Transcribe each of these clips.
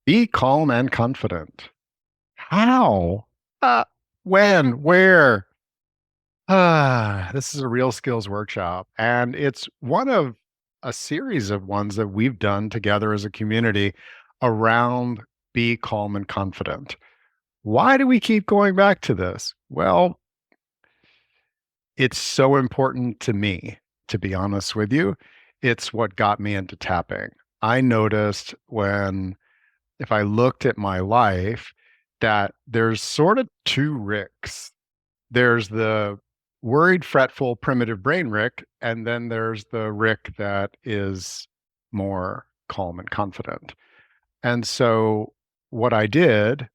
Be calm and confident. How? Uh, when? Where? This is a real skills workshop, and it's one of a series of ones that we've done together as a community around be calm and confident. Why do we keep going back to this? Well, it's so important to me, to be honest with you. It's what got me into tapping. I noticed when, if I looked at my life, that there's sort of two Ricks. There's the worried, fretful, primitive brain Rick, and then there's the Rick that is more calm and confident. And so what I did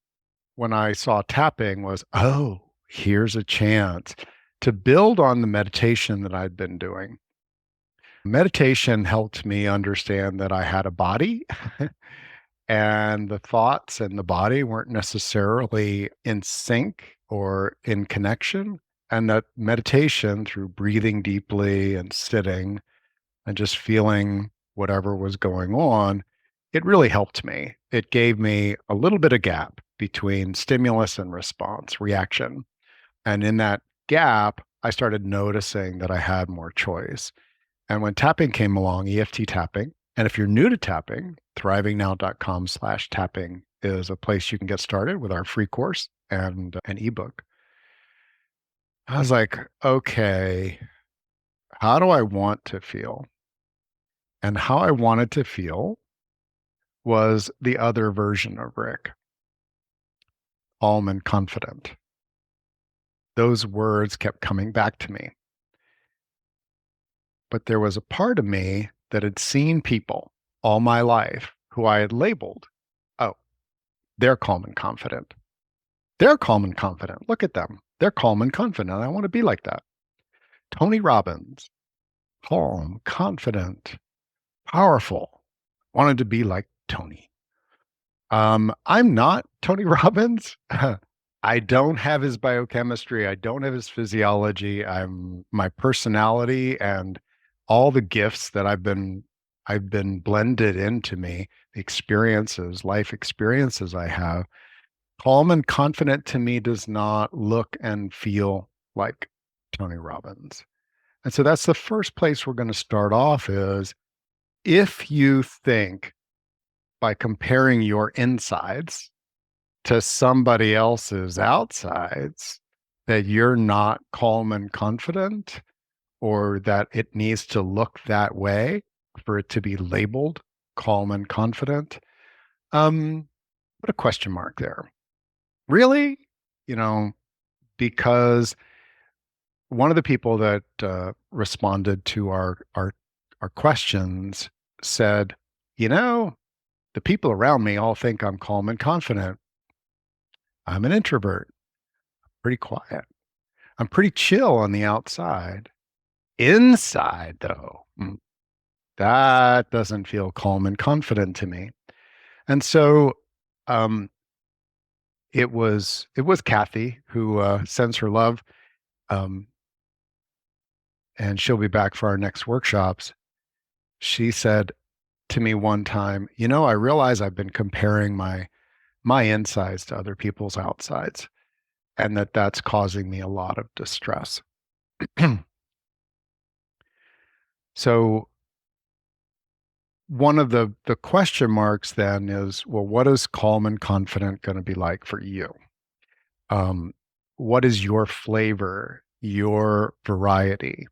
when I saw tapping was, oh, here's a chance to build on the meditation that I'd been doing. Meditation helped me understand that I had a body and the thoughts and the body weren't necessarily in sync or in connection. And that meditation, through breathing deeply and sitting and just feeling whatever was going on, it really helped me. It gave me a little bit of gap between stimulus and response, reaction. And in that gap, I started noticing that I had more choice. And when tapping came along, EFT tapping, and if you're new to tapping, thrivingnow.com/tapping is a place you can get started with our free course and an ebook. I was like, okay, how do I want to feel? And how I wanted to feel was the other version of Rick, calm and confident. Those words kept coming back to me. But there was a part of me that had seen people all my life who I had labeled, oh, they're calm and confident. They're calm and confident. Look at them. They're calm and confident. I want to be like that. Tony Robbins, calm, confident, powerful. Wanted to be like Tony. I'm not Tony Robbins. I don't have his biochemistry. I don't have his physiology. I'm my personality and all the gifts that I've been blended into me, the experiences, life experiences I have. Calm and confident to me does not look and feel like Tony Robbins. And so that's the first place we're going to start off is if you think by comparing your insides to somebody else's outsides that you're not calm and confident or that it needs to look that way for it to be labeled calm and confident, put a question mark there. Really? You know, because one of the people that responded to our questions said, you know, the people around me all think I'm calm and confident. I'm an introvert, pretty quiet. I'm pretty chill on the outside. Inside, though, that doesn't feel calm and confident to me. And so um, it was Kathy who sends her love, um, and she'll be back for our next workshops. She said to me one time, you know, I realize I've been comparing my insides to other people's outsides, and that's causing me a lot of distress. So one of the question marks then is, well, what is calm and confident going to be like for you? Um, what is your flavor, your variety?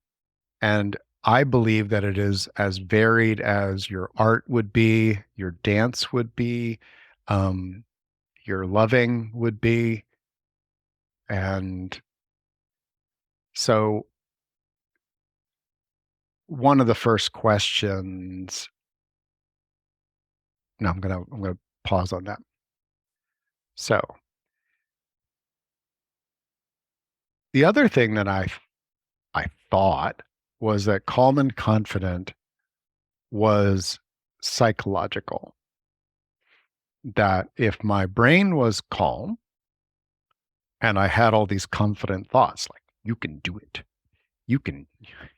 And I believe that it is as varied as your art would be, your dance would be, um, your loving would be. And so one of the first questions, no, I'm gonna pause on that. So the other thing that I thought was that calm and confident was psychological. That if my brain was calm and I had all these confident thoughts like, you can do it, you can,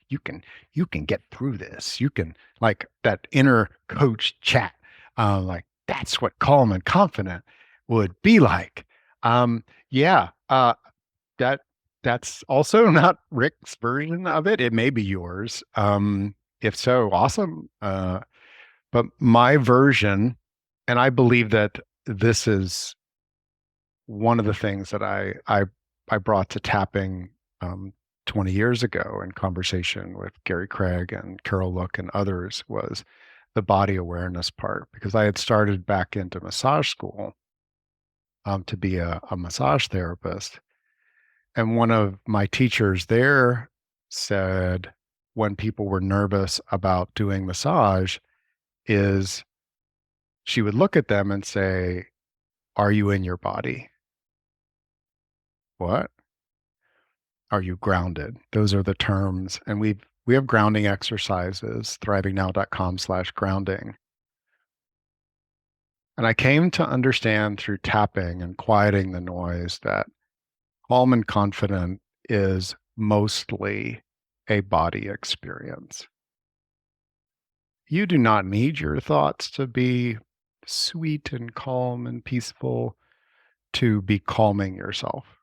you can, you can get through this, you can, like that inner coach chat, like, That's what calm and confident would be like. Yeah, that that's also not Rick's version of it. It may be yours. If so, awesome. But my version, and I believe that this is one of the things that I brought to tapping 20 years ago in conversation with Gary Craig and Carol Look and others was the body awareness part, because I had started back into massage school to be a massage therapist. And one of my teachers there said, when people were nervous about doing massage, is she would look at them and say, "Are you in your body? What? Are you grounded?" Those are the terms. And we have grounding exercises, thrivingnow.com/grounding. And I came to understand through tapping and quieting the noise that calm and confident is mostly a body experience. You do not need your thoughts to be sweet and calm and peaceful to be calming yourself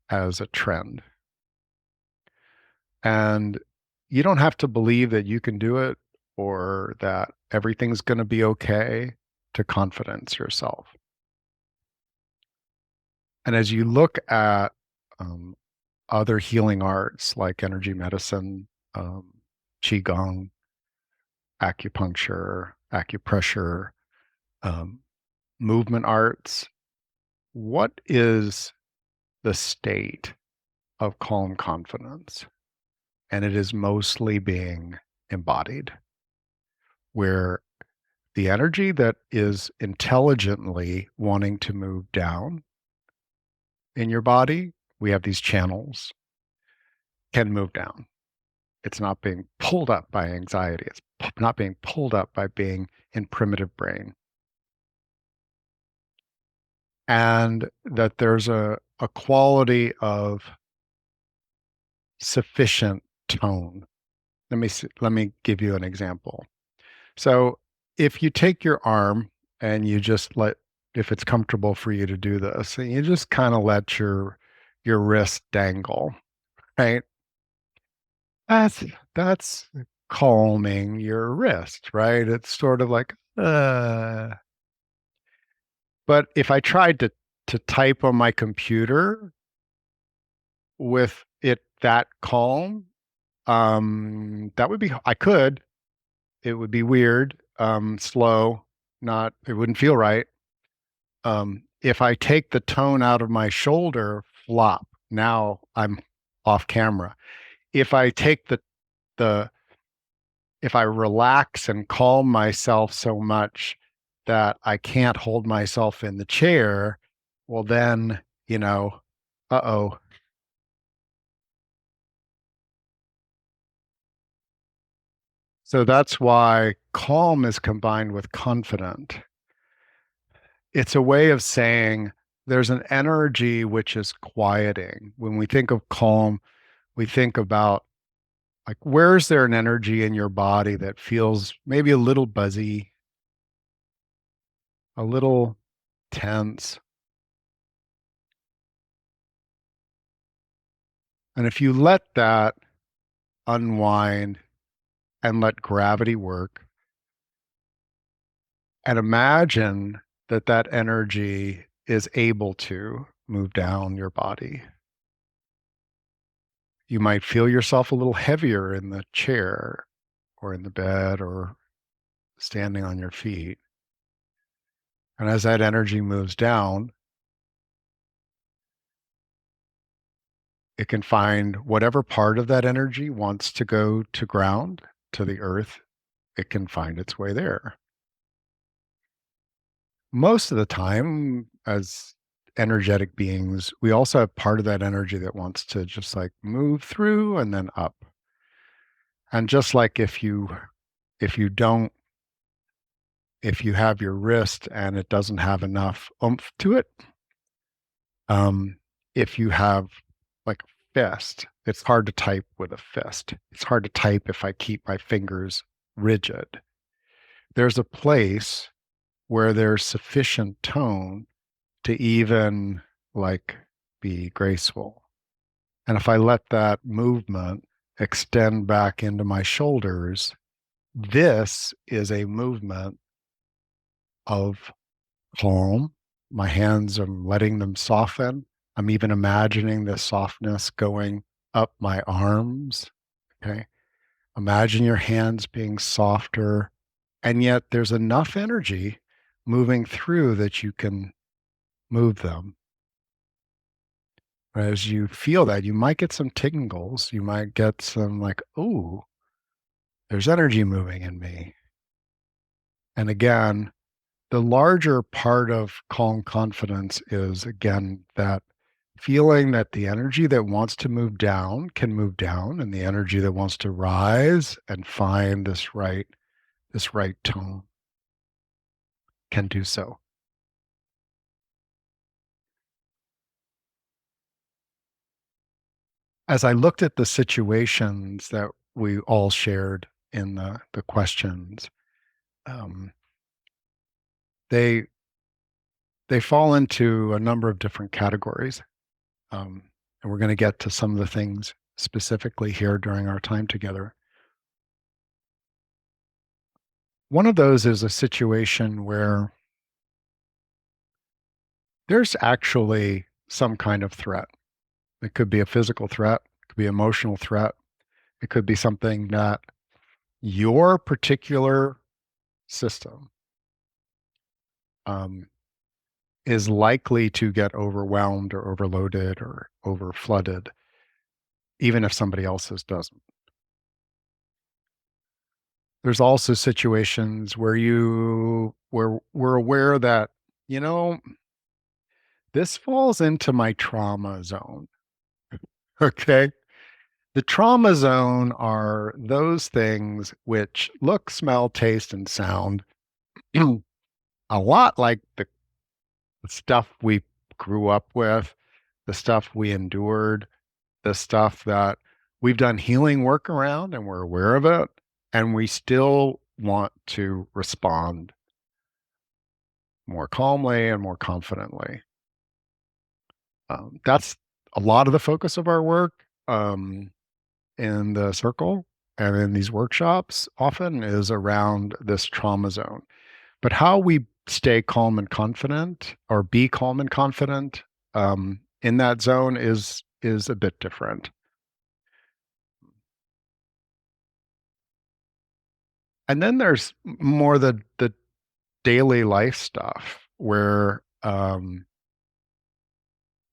as a trend. And you don't have to believe that you can do it or that everything's going to be okay to confidence yourself. And as you look at um, other healing arts like energy medicine, qigong, acupuncture, acupressure, um, movement arts, what is the state of calm confidence? And it is mostly being embodied, where the energy that is intelligently wanting to move down in your body, we have these channels, can move down. It's not being pulled up by anxiety. It's not being pulled up by being in primitive brain. And that there's a quality of sufficient tone. Let me give you an example. So if you take your arm and you just let, if it's comfortable for you to do this, and you just kind of let your wrist dangle, right? That's that's calming your wrist, right? It's sort of like, but if I tried to type on my computer with it that calm, that would be, I could, it would be weird, slow, not, it wouldn't feel right. If I take the tone out of my shoulder, flop. Now I'm off camera. If I take the if I relax and calm myself so much that I can't hold myself in the chair, well then, uh-oh. So that's why calm is combined with confident. It's a way of saying there's an energy which is quieting. When we think of calm, we think about, like, where is there an energy in your body that feels maybe a little buzzy, a little tense? And if you let that unwind and let gravity work, and imagine that that energy is able to move down your body. You might feel yourself a little heavier in the chair or in the bed or standing on your feet. And as that energy moves down, it can find whatever part of that energy wants to go to ground, to the earth, it can find its way there. Most of the time, as energetic beings, we also have part of that energy that wants to just like move through and then up. And just like if you don't if you have your wrist and it doesn't have enough oomph to it, um, if you have like a fist, it's hard to type with a fist. It's hard to type if I keep my fingers rigid. There's a place where there's sufficient tone to even like be graceful. And if I let that movement extend back into my shoulders, this is a movement of calm. My hands, I'm letting them soften. I'm even imagining the softness going up my arms. Okay. Imagine your hands being softer, and yet there's enough energy moving through that you can move them. As you feel that, you might get some tingles. You might get some like, oh, there's energy moving in me. And again, the larger part of calm confidence is, again, that feeling that the energy that wants to move down can move down, and the energy that wants to rise and find this right tone can do so. As I looked at the situations that we all shared in the questions, um, they they fall into a number of different categories. And we're going to get to some of the things specifically here during our time together. One of those is a situation where there's actually some kind of threat. It could be a physical threat, it could be an emotional threat, it could be something that your particular system um, is likely to get overwhelmed or overloaded or over flooded, even if somebody else's doesn't. There's also situations where we're aware that, you know, this falls into my trauma zone. Okay. The trauma zone are those things which look, smell, taste, and sound a lot like the stuff we grew up with, the stuff we endured, the stuff that we've done healing work around and we're aware of it, and we still want to respond more calmly and more confidently. That's a lot of the focus of our work in the circle and in these workshops often is around this trauma zone. But how we stay calm and confident or be calm and confident in that zone is a bit different. And then there's more the daily life stuff where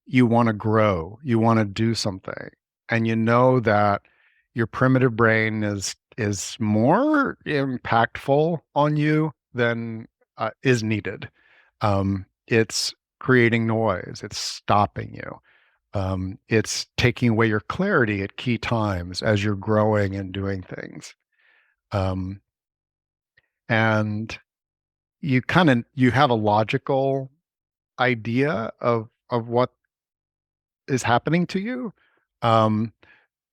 you want to grow, you want to do something, and you know that your primitive brain is more impactful on you than is needed. It's creating noise, it's stopping you. It's taking away your clarity at key times as you're growing and doing things. Um, and you have a logical idea of what is happening to you. Um,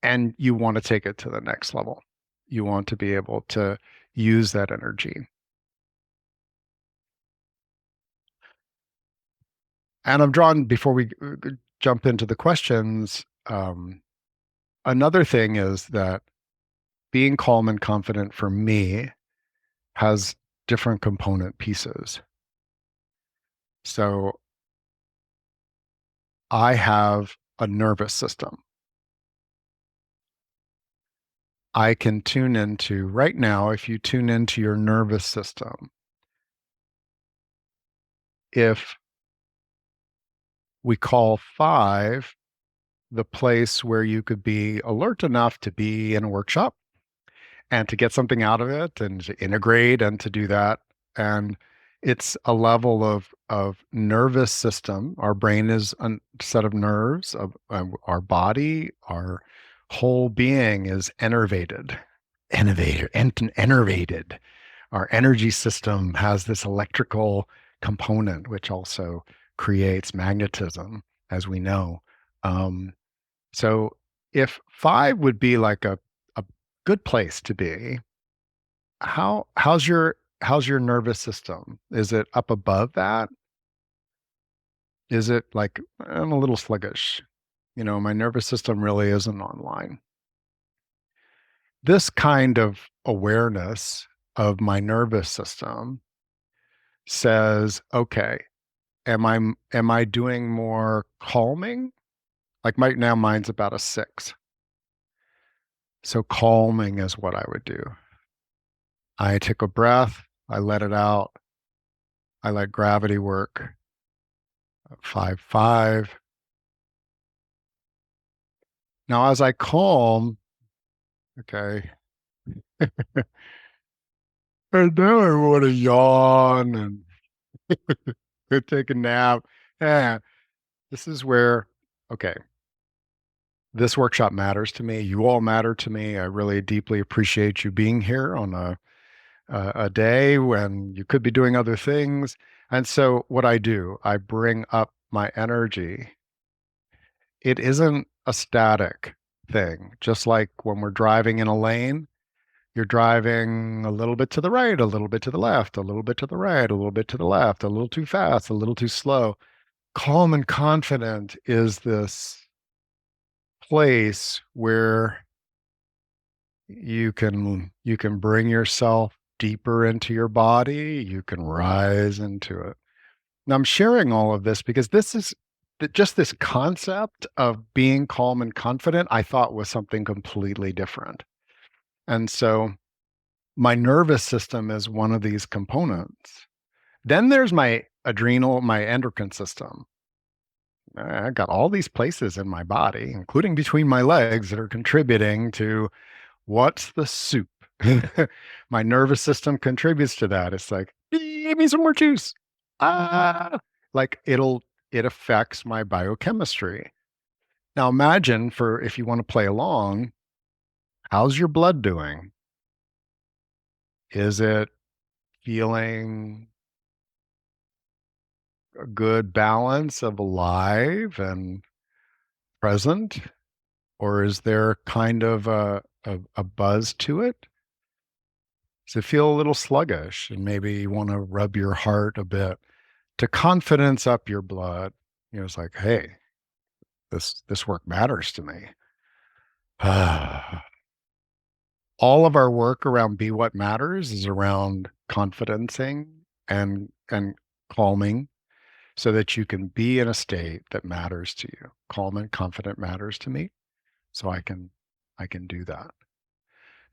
and you want to take it to the next level. You want to be able to use that energy. And I'm drawn before we jump into the questions. Another thing is that being calm and confident for me has different component pieces. So I have a nervous system. I can tune into right now, if you tune into your nervous system, if we call 5 the place where you could be alert enough to be in a workshop and to get something out of it and to integrate and to do that. And it's a level of nervous system. Our brain is a set of nerves. Of our body, our whole being is enervated. Our energy system has this electrical component, which also creates magnetism, as we know. Um, so if 5 would be like a good place to be, how's your how's your nervous system? Is it up above that? Is it like I'm a little sluggish? My nervous system really isn't online. This kind of awareness of my nervous system says, okay, am I doing more calming? Like right now mine's about a 6. So calming is what I would do. I take a breath, I let it out, I let gravity work. 5, 5. Now as I calm, okay, and now I want to yawn and go take a nap. Yeah, this is where, okay, this workshop matters to me. You all matter to me. I really deeply appreciate you being here on a day when you could be doing other things. And so what I do, I bring up my energy. It isn't a static thing. Just like when we're driving in a lane, you're driving a little bit to the right, a little bit to the left, a little bit to the right, a little bit to the left, a little too fast, a little too slow. Calm and confident is this place where you can bring yourself deeper into your body, you can rise into it. Now I'm sharing all of this because this is just this concept of being calm and confident I thought was something completely different. And so my nervous system is one of these components. Then there's my endocrine system. I got all these places in my body, including between my legs, that are contributing to what's the soup. My nervous system contributes to that. It's like, give me some more juice. Ah, like it affects my biochemistry. Now imagine, for if you want to play along, how's your blood doing? Is it feeling a good balance of alive and present? Or is there kind of a buzz to it? Does it feel a little sluggish? And maybe you want to rub your heart a bit to confidence up your blood. It's like, hey, this work matters to me. All of our work around Be What Matters is around confidencing and calming so that you can be in a state that matters to you. Calm and confident matters to me, so I can do that.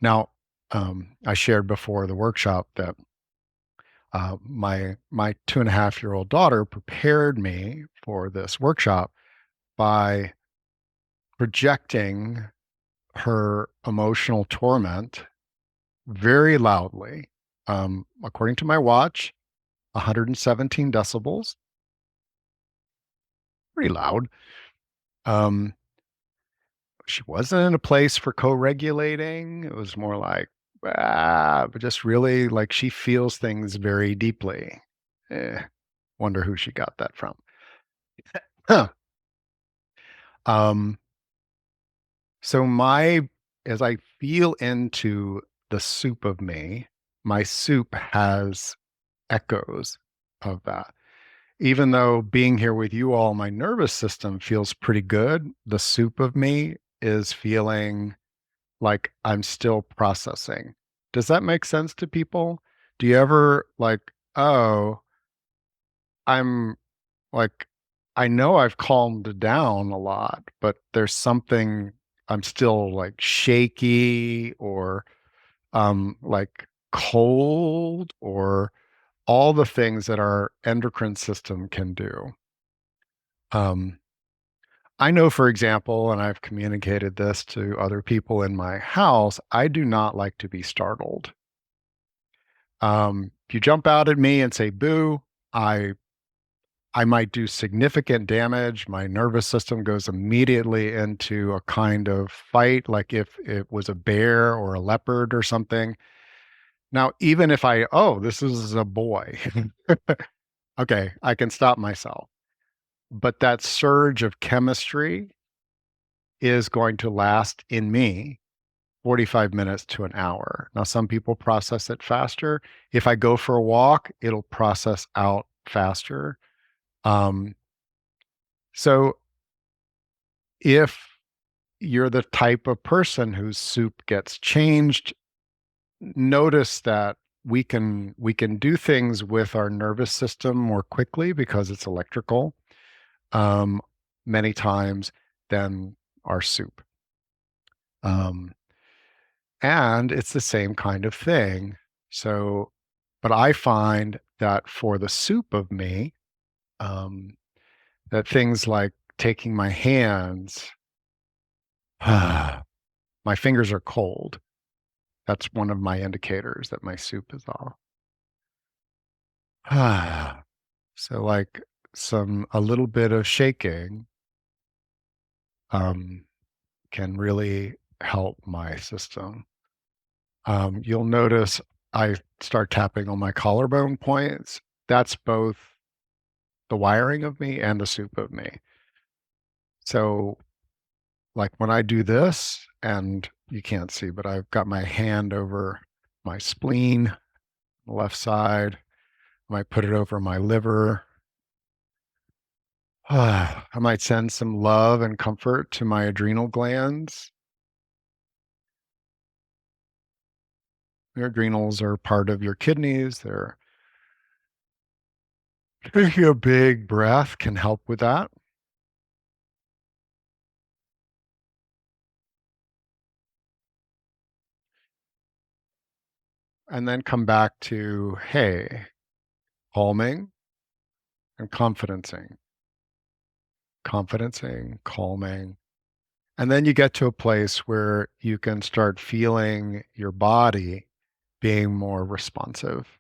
Now, I shared before the workshop that my 2.5-year-old daughter prepared me for this workshop by projecting her emotional torment very loudly. According to my watch, 117 decibels, pretty loud. Um, she wasn't in a place for co-regulating. It was more like, but just really like she feels things very deeply. Eh, wonder who she got that from. Huh. Um, so as I feel into the soup of me, my soup has echoes of that. Even though being here with you all, my nervous system feels pretty good, the soup of me is feeling like I'm still processing. Does that make sense to people? Do you ever like, oh, I'm like, I know I've calmed down a lot, but there's something I'm still like shaky or like cold or all the things that our endocrine system can do. Um, I know, for example, and I've communicated this to other people in my house, I do not like to be startled. If you jump out at me and say boo, I I might do significant damage. My nervous system goes immediately into a kind of fight, like if it was a bear or a leopard or something. Now, even if oh, this is a boy, okay, I can stop myself. But that surge of chemistry is going to last in me 45 minutes to an hour. Now, some people process it faster. If I go for a walk, it'll process out faster. Um, so if you're the type of person whose soup gets changed, notice that we can do things with our nervous system more quickly because it's electrical, um, many times than our soup. Um, and it's the same kind of thing. So, but I find that for the soup of me, um, that things like taking my hands, my fingers are cold. That's one of my indicators that my soup is off. So like a little bit of shaking um, can really help my system. You'll notice I start tapping on my collarbone points. That's both the wiring of me and the soup of me. So like when I do this, and you can't see, but I've got my hand over my spleen, left side. I might put it over my liver. I might send some love and comfort to my adrenal glands. Your adrenals are part of your kidneys. Taking a big breath can help with that. And then come back to, hey, calming and confidencing, calming. And then you get to a place where you can start feeling your body being more responsive.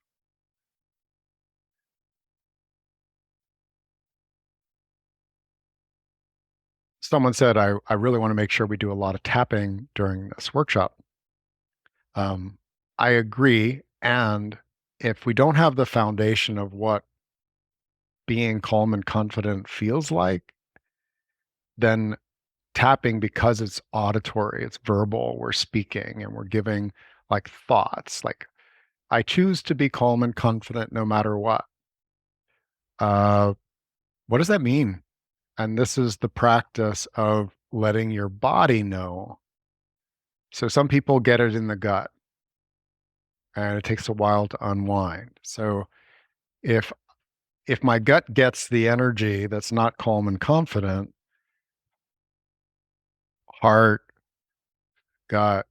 Someone said, I really want to make sure we do a lot of tapping during this workshop. Um, I agree. And if we don't have the foundation of what being calm and confident feels like, then tapping, because it's auditory, it's verbal, we're speaking and we're giving like thoughts, like, I choose to be calm and confident no matter what. Uh, what does that mean? And this is the practice of letting your body know. So some people get it in the gut and it takes a while to unwind. So if if my gut gets the energy that's not calm and confident, heart, gut,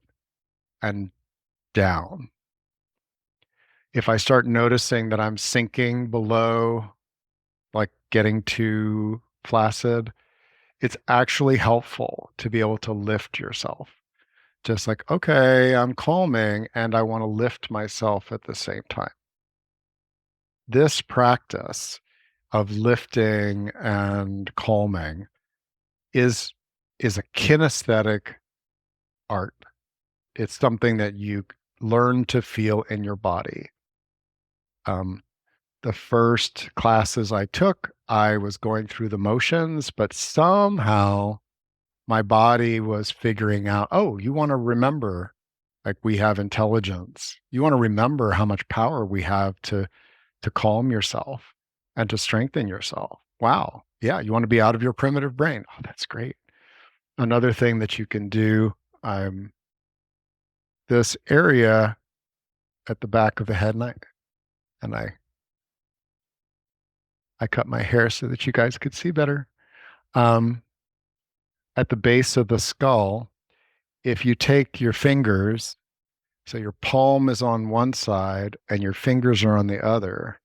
and down. If I start noticing that I'm sinking below, like getting too flaccid, it's actually helpful to be able to lift yourself. Just like, okay, I'm calming and I want to lift myself at the same time. This practice of lifting and calming is is a kinesthetic art. It's something that you learn to feel in your body. Um, the first classes I took, I was going through the motions, but somehow my body was figuring out, oh, you want to remember, like we have intelligence. You want to remember how much power we have to calm yourself and to strengthen yourself. Wow. Yeah, you want to be out of your primitive brain. Oh, that's great. Another thing that you can do, um, this area at the back of the head, and I cut my hair so that you guys could see better. Um, at the base of the skull, if you take your fingers, so your palm is on one side and your fingers are on the other,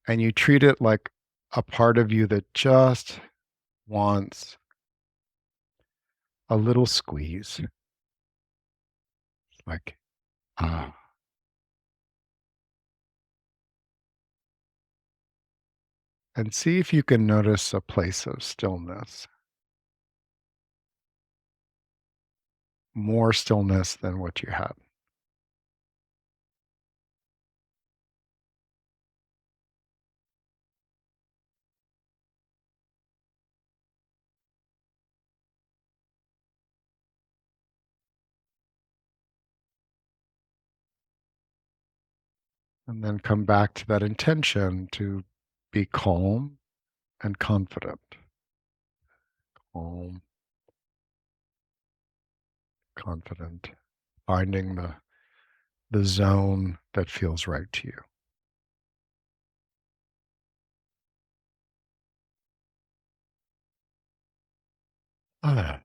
and you treat it like a part of you that just wants a little squeeze, like, ah. And see if you can notice a place of stillness, more stillness than what you had. And then come back to that intention to be calm and confident. Calm, confident, finding the zone that feels right to you. Ah,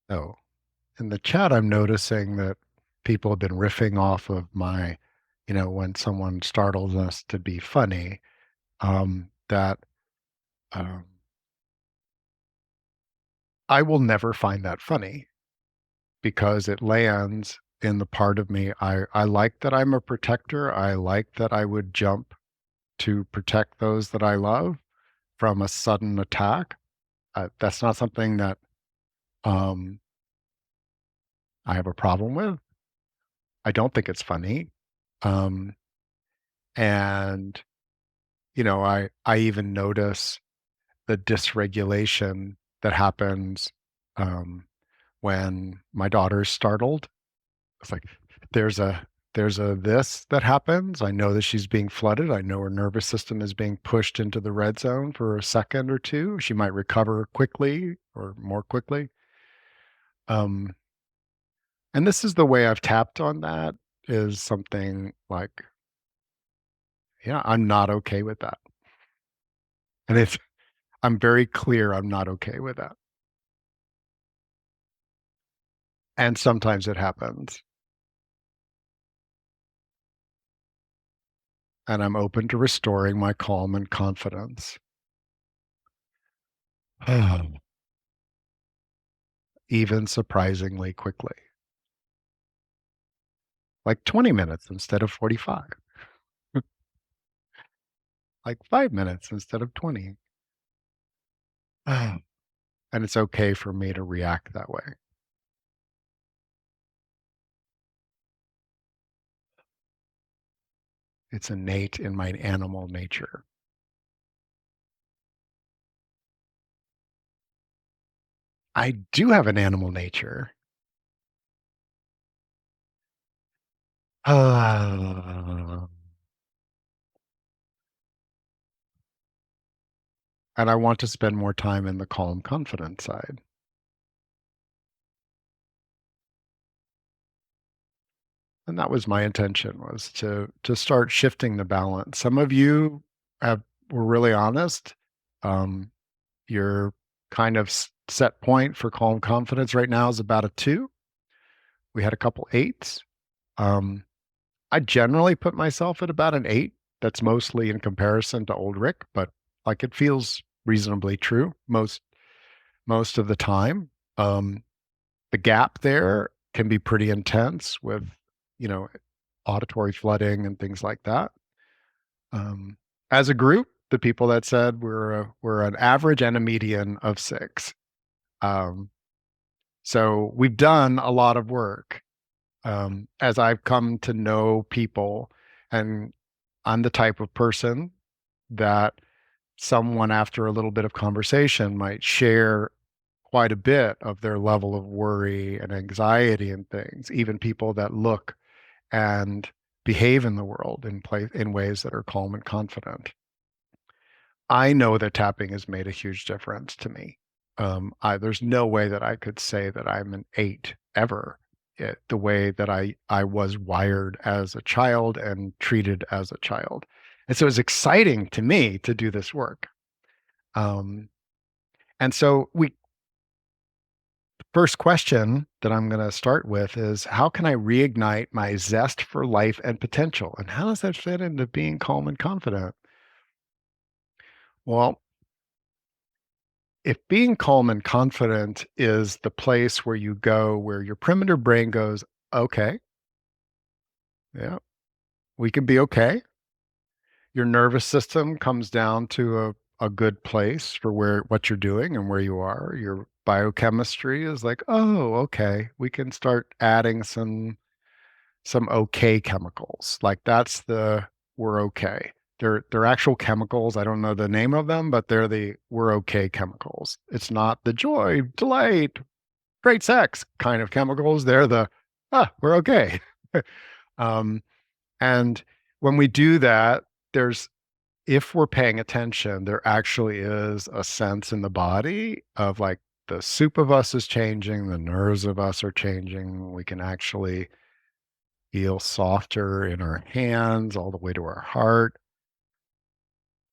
oh, in the chat, I'm noticing that people have been riffing off of my, when someone startles us to be funny, that um, I will never find that funny because it lands in the part of me. I like that I'm a protector. I like that I would jump to protect those that I love from a sudden attack. That's not something that um, I have a problem with. I don't think it's funny. Um, and I even notice the dysregulation that happens um, when my daughter's startled. It's like there's a there's a this that happens. I know that she's being flooded. I know her nervous system is being pushed into the red zone for a second or two. She might recover quickly or more quickly. Um, and this is the way I've tapped on that is something like, yeah, I'm not okay with that. And it's I'm very clear I'm not okay with that. And sometimes it happens. And I'm open to restoring my calm and confidence. Even surprisingly quickly, like 20 minutes instead of 45, like 5 minutes instead of 20. And it's okay for me to react that way. It's innate in my animal nature. I do have an animal nature. And I want to spend more time in the calm, confident side. And that was my intention was to start shifting the balance. Some of you were really honest. Um, your kind of set point for calm confidence right now is about a 2. We had a couple 8s. Um, I generally put myself at about an 8. That's mostly in comparison to old Rick, but like it feels reasonably true most of the time. The gap there can be pretty intense with, you know, auditory flooding and things like that. Um, as a group, the people that said we're an average and a median of 6. Um, so we've done a lot of work. As I've come to know people, and I'm the type of person that someone after a little bit of conversation might share quite a bit of their level of worry and anxiety and things, even people that look and behave in the world in ways that are calm and confident. I know that tapping has made a huge difference to me. There's no way that I could say that I'm an 8 ever. The way that I was wired as a child and treated as a child, and so it's exciting to me to do this work. Um, and so we first question that I'm going to start with is how can I reignite my zest for life and potential, and how does that fit into being calm and confident? Well, if being calm and confident is the place where you go, where your primitive brain goes, okay, yeah, we can be okay. Your nervous system comes down to a good place for what you're doing and where you are. Your biochemistry is like, oh, okay, we can start adding some okay chemicals. Like that's the we're okay. They're actual chemicals. I don't know the name of them, but they're the we're okay chemicals. It's not the joy, delight, great sex kind of chemicals. They're the we're okay. um, and when we do that, there's if we're paying attention, there actually is a sense in the body of like the soup of us is changing, the nerves of us are changing. We can actually feel softer in our hands all the way to our heart.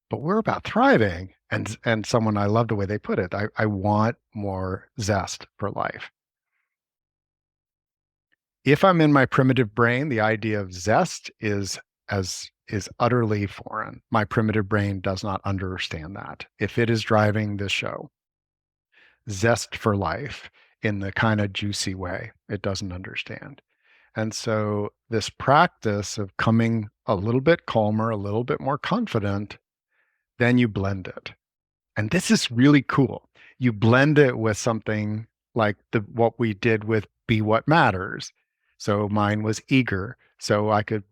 But we're about thriving. And someone I love the way they put it. I want more zest for life. If I'm in my primitive brain, the idea of zest is utterly foreign. My primitive brain does not understand that. If it is driving the show, zest for life in the kind of juicy way, it doesn't understand. And so this practice of coming a little bit calmer, a little bit more confident, then you blend it. And this is really cool. You blend it with something like the what we did with Be What Matters. So mine was eager. So I could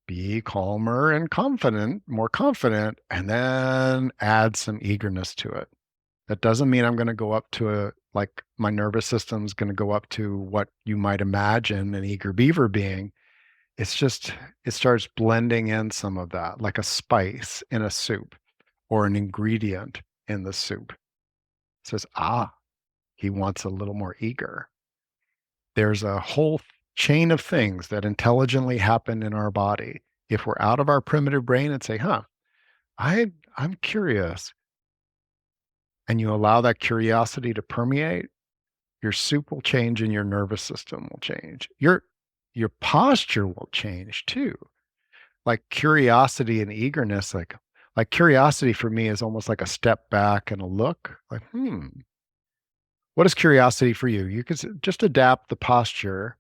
be calmer and confident, more confident, and then add some eagerness to it. That doesn't mean I'm going to go up to a like my nervous system's going to go up to what you might imagine an eager beaver being. It's just it starts blending in some of that, like a spice in a soup or an ingredient in the soup. It says, he wants a little more eager. There's a whole chain of things that intelligently happen in our body. If we're out of our primitive brain and say, I'm curious, and you allow that curiosity to permeate, your soup will change and your nervous system will change. Your posture will change too. Like curiosity and eagerness, like curiosity for me is almost like a step back and a look, like, what is curiosity for you? You can just adapt the posture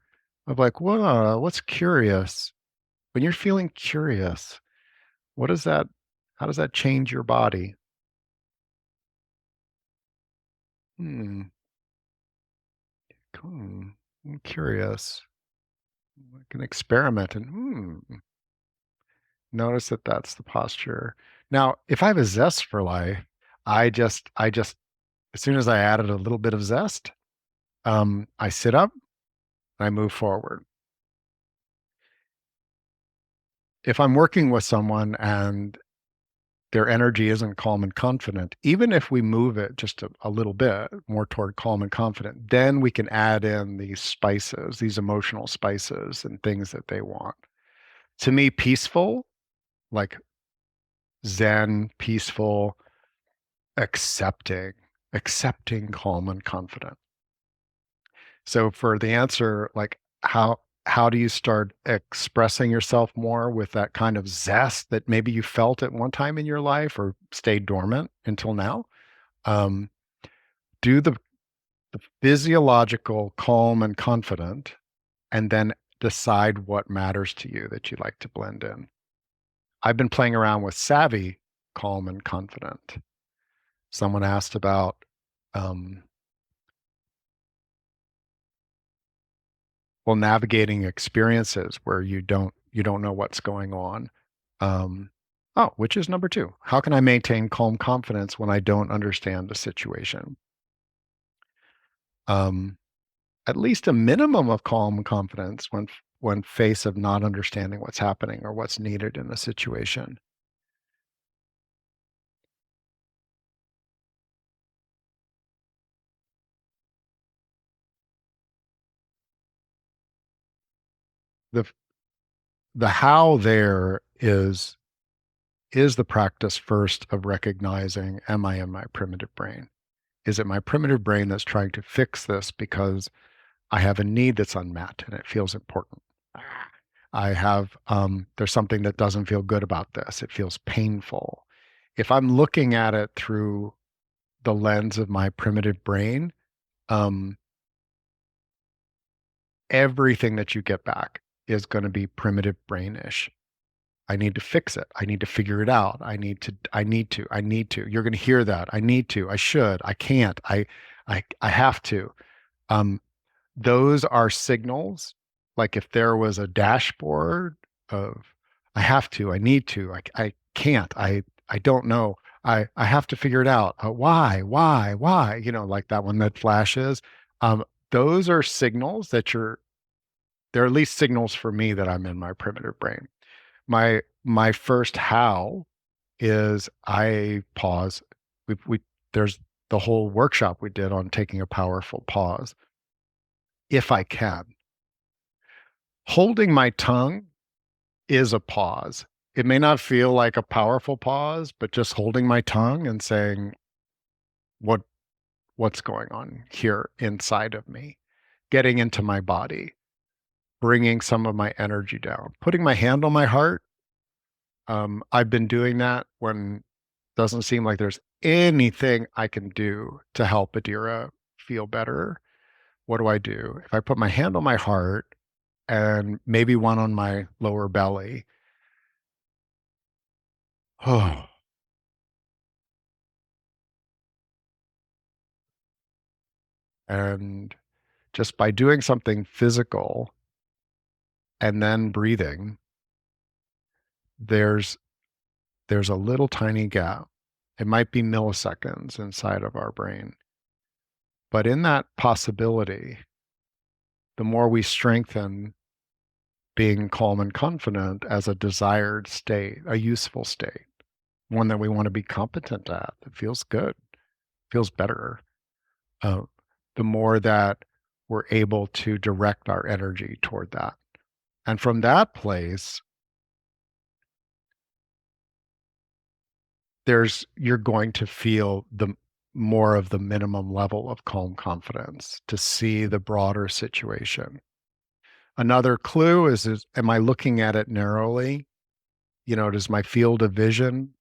of like, whoa, what's curious? When you're feeling curious, what is that? How does that change your body? Hmm, cool. I'm curious. I can experiment and notice that that's the posture. Now, if I have a zest for life, I just, as soon as I added a little bit of zest, I sit up and I move forward. If I'm working with someone and their energy isn't calm and confident, even if we move it just a little bit more toward calm and confident, then we can add in these spices, these emotional spices and things that they want. To me, peaceful, like Zen, peaceful, accepting, accepting, calm and confident. So for the answer, like how do you start expressing yourself more with that kind of zest that maybe you felt at one time in your life or stayed dormant until now? Um, do the physiological calm and confident, and then decide what matters to you that you like to blend in. I've been playing around with savvy, calm and confident. Someone asked about um, well, navigating experiences where you don't know what's going on. Um, which is number two. How can I maintain calm confidence when I don't understand the situation? Um, at least a minimum of calm confidence when face of not understanding what's happening or what's needed in a situation. The the how there is the practice first of recognizing, am I in my primitive brain? Is it my primitive brain that's trying to fix this because I have a need that's unmet and it feels important? There's something that doesn't feel good about this. It feels painful. If I'm looking at it through the lens of my primitive brain, um, everything that you get back is going to be primitive brainish. I need to fix it. I need to figure it out. I need to. You're going to hear that. I need to, I should, I can't, I have to. Um, those are signals. Like if there was a dashboard of, I have to, I need to, I can't, I don't know. I have to figure it out. Why? Like that one that flashes. Um, those are signals that They're at least signals for me that I'm in my primitive brain. My first how is I pause. We there's the whole workshop we did on taking a powerful pause. If I can, holding my tongue is a pause. It may not feel like a powerful pause, but just holding my tongue and saying what what's going on here inside of me, getting into my body, bringing some of my energy down, putting my hand on my heart. I've been doing that when doesn't seem like there's anything I can do to help Adira feel better. What do I do? If I put my hand on my heart and maybe one on my lower belly, oh, and just by doing something physical and then breathing, there's there's a little tiny gap. It might be milliseconds inside of our brain. But in that possibility, the more we strengthen being calm and confident as a desired state, a useful state, one that we want to be competent at, that feels good, feels better, uh, the more that we're able to direct our energy toward that. And from that place, you're going to feel the more of the minimum level of calm confidence to see the broader situation. Another clue is am I looking at it narrowly? Does my field of vision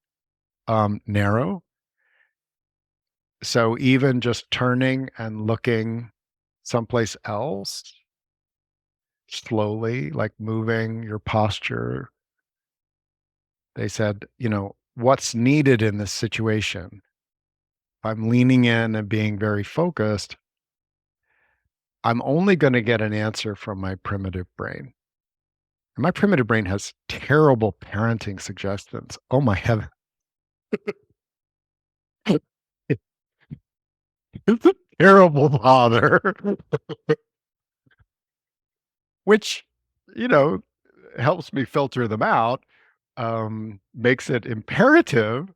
narrow? So even just turning and looking someplace else slowly, like moving your posture, they said, what's needed in this situation? I'm leaning in and being very focused. I'm only going to get an answer from my primitive brain. And my primitive brain has terrible parenting suggestions. Oh my heaven. It's a terrible father, which, you know, helps me filter them out, makes it imperative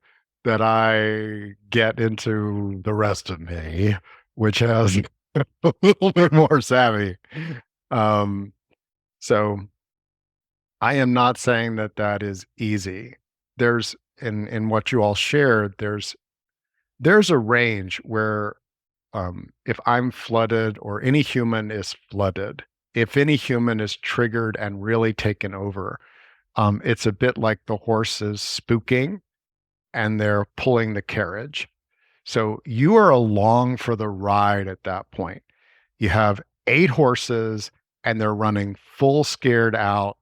that I get into the rest of me, which has a little bit more savvy. Um, so I am not saying that that is easy. There's in what you all shared, there's a range where if I'm flooded or any human is flooded, if any human is triggered and really taken over, it's a bit like the horses spooking and they're pulling the carriage. So you are along for the ride at that point. You have 8 horses and they're running full scared out.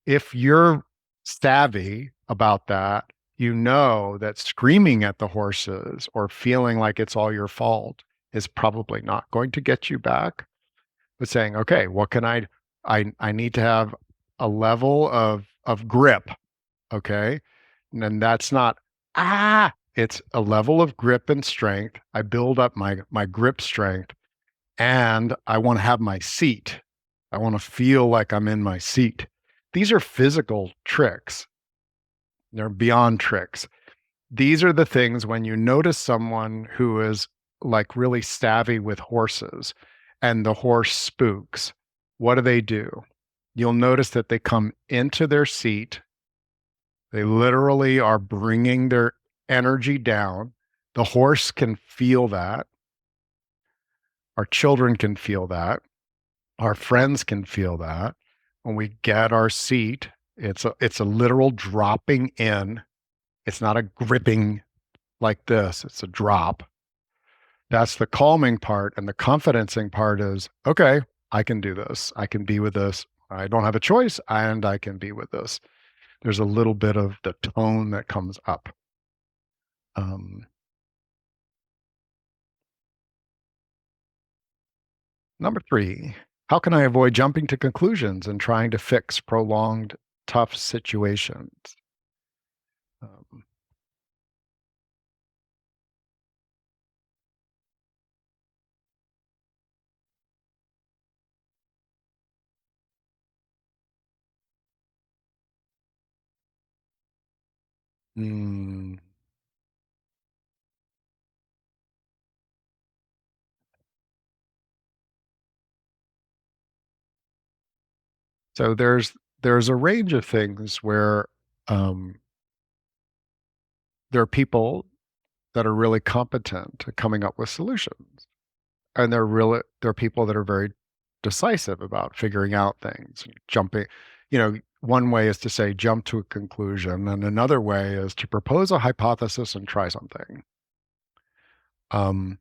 If you're savvy about that, you know that screaming at the horses or feeling like it's all your fault is probably not going to get you back. But saying, okay, what can I need to have a level of grip. Okay. And then that's not it's a level of grip and strength. I build up my grip strength and I want to have my seat. I want to feel like I'm in my seat. These are physical tricks. They're beyond tricks. These are the things when you notice someone who is like really savvy with horses and the horse spooks. What do? You'll notice that they come into their seat. They literally are bringing their energy down. The horse can feel that. Our children can feel that. Our friends can feel that. When we get our seat, it's a literal dropping in. It's not a gripping like this. It's a drop. That's the calming part. And the confidencing part is, okay, I can do this. I can be with this. I don't have a choice and I can be with this. There's a little bit of the tone that comes up. Um, Number 3, how can I avoid jumping to conclusions and trying to fix prolonged tough situations? Um, Mm. So there's a range of things where um, there are people that are really competent at coming up with solutions, and there are people that are very decisive about figuring out things, jumping. One way is to say jump to a conclusion, and another way is to propose a hypothesis and try something. Um,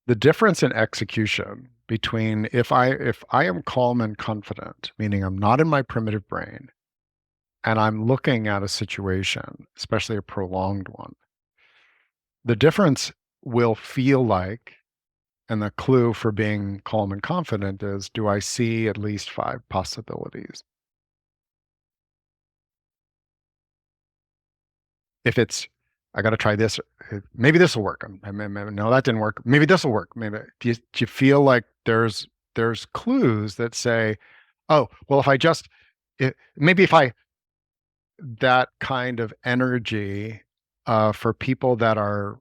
the difference in execution between if I am calm and confident, meaning I'm not in my primitive brain, and I'm looking at a situation, especially a prolonged one, the difference will feel like, and the clue for being calm and confident is, do I see at least five possibilities? If it's, I got to try this, maybe this will work. No, that didn't work. Maybe this will work. Maybe do you feel like there's clues that say, oh, well, if I just, maybe if I that kind of energy for people that are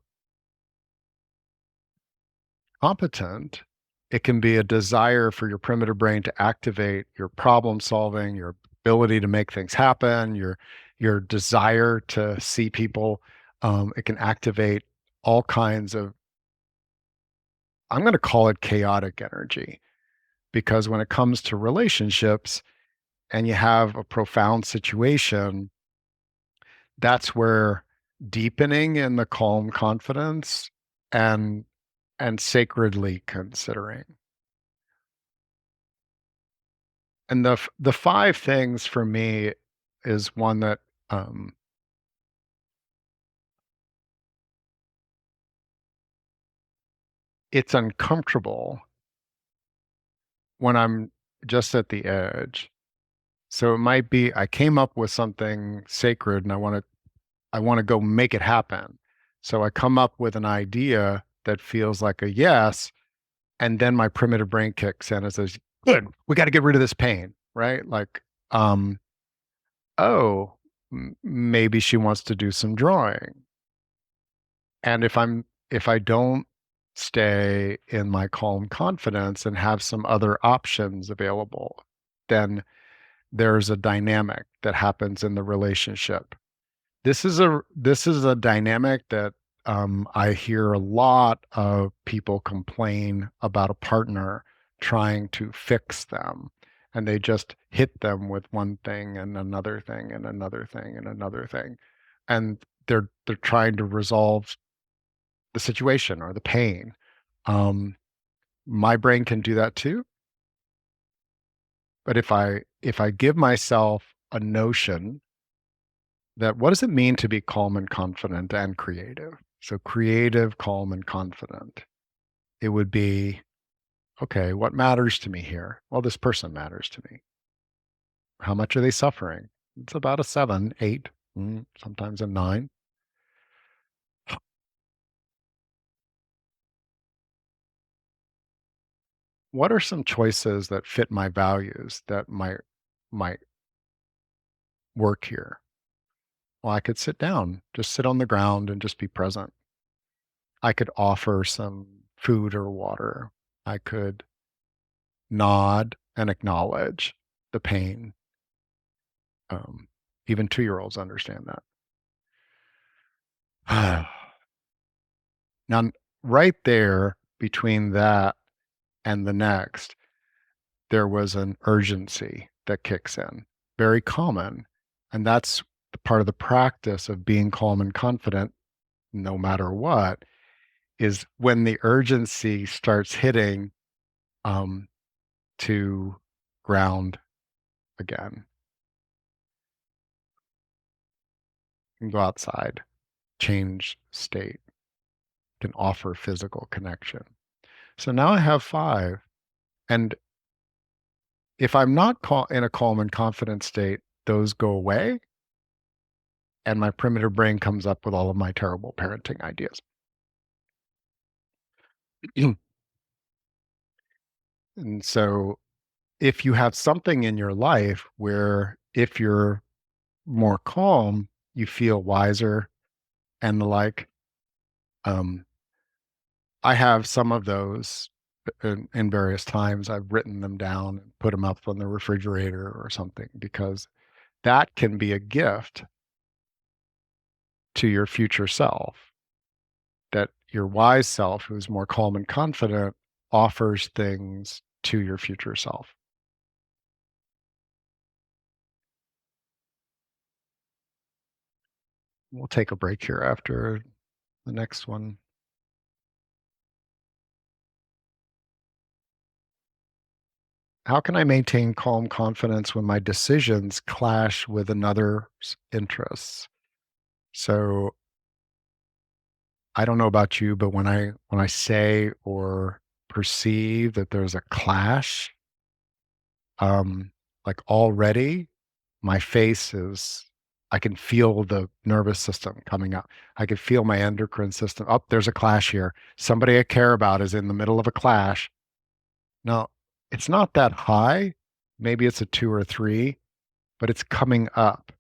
competent, it can be a desire for your primitive brain to activate your problem solving, your ability to make things happen, your desire to see people. It can activate all kinds of, I'm going to call it chaotic energy, because when it comes to relationships and you have a profound situation, that's where deepening in the calm confidence and sacredly considering. And the five things for me is one that um, it's uncomfortable when I'm just at the edge. So it might be I came up with something sacred and I want to go make it happen. So I come up with an idea that feels like a yes, and then my primitive brain kicks in and says, "Good, we got to get rid of this pain," right? Like, um, oh, maybe she wants to do some drawing. And if I don't stay in my calm confidence and have some other options available, then there's a dynamic that happens in the relationship. This is a dynamic that I hear a lot of people complain about a partner trying to fix them, and they just hit them with one thing and another thing and another thing and another thing, and they're trying to resolve the situation or the pain. Um, my brain can do that too, but if I give myself a notion that what does it mean to be calm and confident and creative? So creative, calm, and confident. It would be, okay, what matters to me here? Well, this person matters to me. How much are they suffering? It's about a seven, eight, sometimes a nine. What are some choices that fit my values that might work here? Well, I could sit down, just sit on the ground and just be present. I could offer some food or water. I could nod and acknowledge the pain. Um, Even 2-year-olds understand that. Now, right there between that and the next, there was an urgency that kicks in, very common. And that's the part of the practice of being calm and confident, no matter what, is when the urgency starts hitting, um, to ground again and go outside, change state, can offer physical connection. So now I have five. And if I'm not in a calm and confident state, those go away. And my primitive brain comes up with all of my terrible parenting ideas. And so if you have something in your life where if you're more calm, you feel wiser and the like. Um, I have some of those in various times. I've written them down and put them up on the refrigerator or something because that can be a gift to your future self, that your wise self, who's more calm and confident, offers things to your future self. We'll take a break here after the next one. How can I maintain calm confidence when my decisions clash with another's interests? So I don't know about you, but when I say or perceive that there's a clash, um, like already my face is I can feel the nervous system coming up. I can feel my endocrine system. Oh, there's a clash here. Somebody I care about is in the middle of a clash. Now, it's not that high. Maybe it's a 2 or 3, but it's coming up.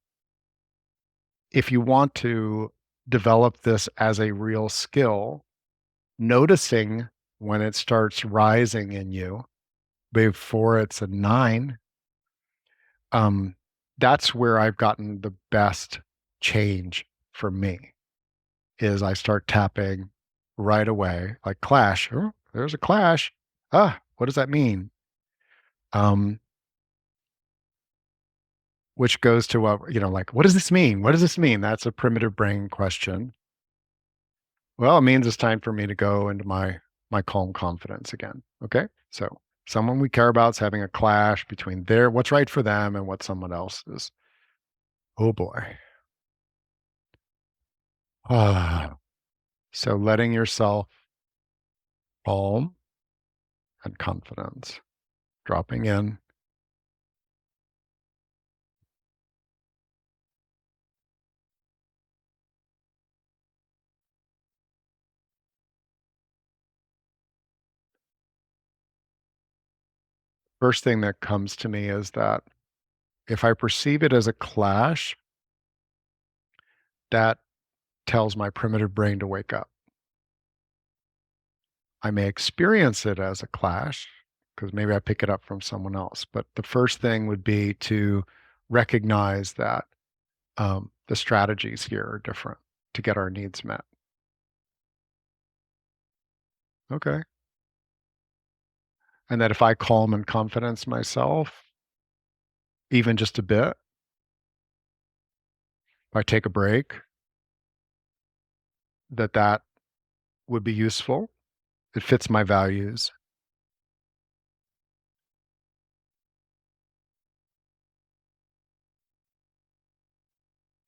If you want to develop this as a real skill, noticing when it starts rising in you before it's a 9, um, that's where I've gotten the best change for me, is I start tapping right away, like clash. Oh, there's a clash. Ah, what does that mean? Um, which goes to what, like, what does this mean? What does this mean? That's a primitive brain question. Well, it means it's time for me to go into my calm confidence again. Okay. So someone we care about is having a clash between their what's right for them and what someone else is. Oh boy. Ah. So letting yourself calm and confidence, dropping in. First thing that comes to me is that if I perceive it as a clash, that tells my primitive brain to wake up. I may experience it as a clash because maybe I pick it up from someone else. But the first thing would be to recognize that the strategies here are different to get our needs met. Okay. And that if I calm and confidence myself, even just a bit, if I take a break, that would be useful. It fits my values.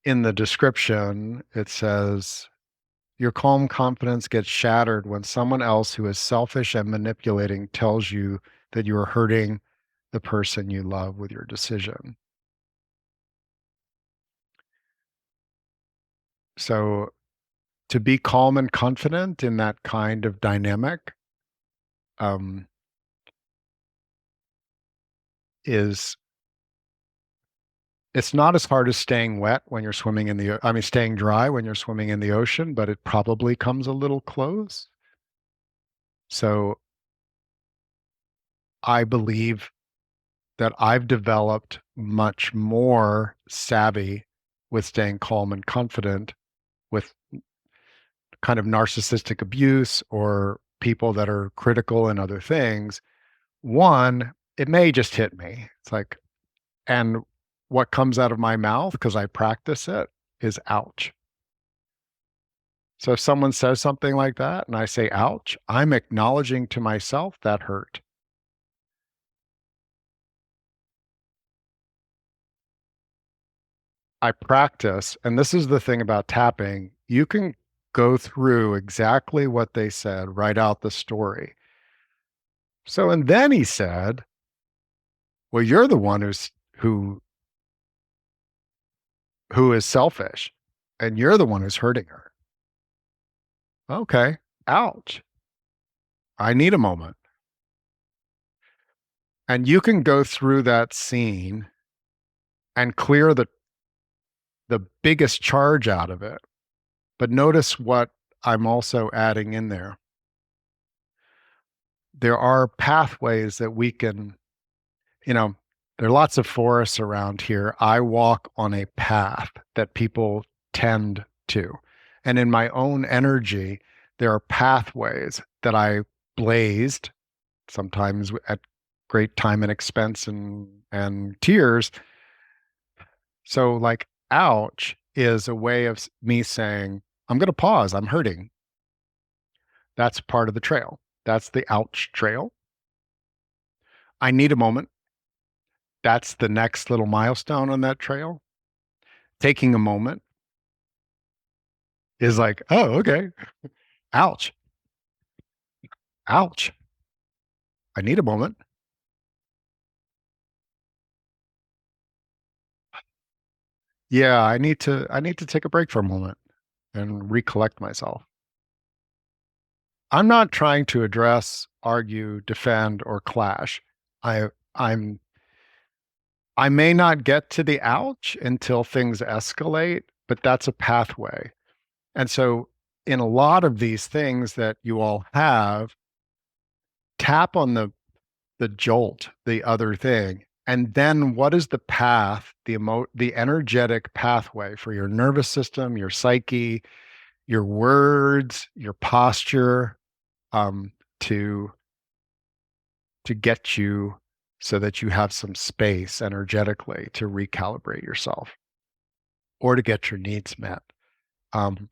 In the description, it says, your calm confidence gets shattered when someone else who is selfish and manipulating tells you that you are hurting the person you love with your decision. So to be calm and confident in that kind of dynamic um, is it's not as hard as staying wet when you're swimming in I mean, staying dry when you're swimming in the ocean, but it probably comes a little close. So I believe that I've developed much more savvy with staying calm and confident with kind of narcissistic abuse or people that are critical and other things. One, it may just hit me. It's like, and what comes out of my mouth, because I practice it, is ouch. So if someone says something like that and I say ouch, I'm acknowledging to myself that hurt. I practice, and this is the thing about tapping, you can go through exactly what they said, write out the story. So, and then he said, well, you're the one who is selfish and you're the one who's hurting her. Okay. Ouch. I need a moment. And you can go through that scene and clear the biggest charge out of it. But notice what I'm also adding in there. There are pathways that we can, you know, there are lots of forests around here. I walk on a path that people tend to. And in my own energy, there are pathways that I blazed, sometimes at great time and expense and tears. So like, ouch is a way of me saying, I'm going to pause. I'm hurting. That's part of the trail. That's the ouch trail. I need a moment. That's the next little milestone on that trail. Taking a moment is like, oh, okay. Ouch. Ouch. I need a moment. Yeah, I need to take a break for a moment and recollect myself. I'm not trying to address, argue, defend, or clash. I I'm I may not get to the ouch until things escalate, but that's a pathway. And so in a lot of these things that you all have, tap on the jolt, the other thing. And then what is the path, the energetic pathway for your nervous system, your psyche, your words, your posture, um, to get you so that you have some space energetically to recalibrate yourself or to get your needs met. Um,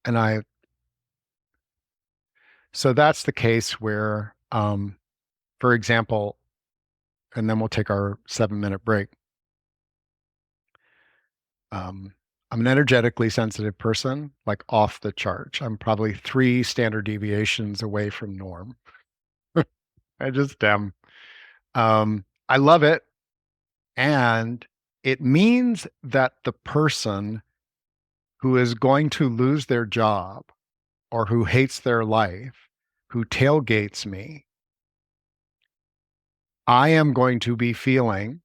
and I, so that's the case where, for example, and then we'll take our 7-minute break. Um, I'm an energetically sensitive person, like off the charts. I'm probably 3 standard deviations away from norm. I just am. I love it. And it means that the person who is going to lose their job or who hates their life, who tailgates me, I am going to be feeling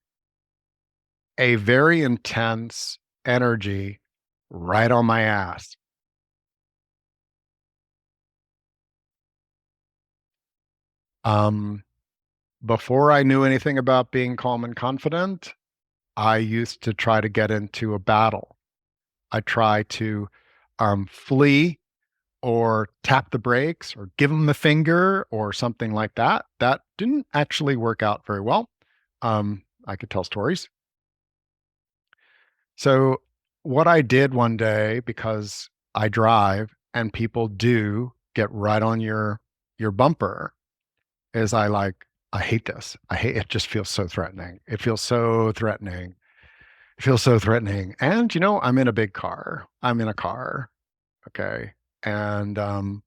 a very intense energy right on my ass. Um, Before I knew anything about being calm and confident, I used to try to get into a battle. I try to flee or tap the brakes or give them the finger or something like that. That didn't actually work out very well. I could tell stories. So, what I did one day, because I drive and people do get right on your bumper, is I hate this. I hate it. Just feels so threatening. It feels so threatening. It feels so threatening. And I'm in a big car. I'm in a car. Okay. And I'm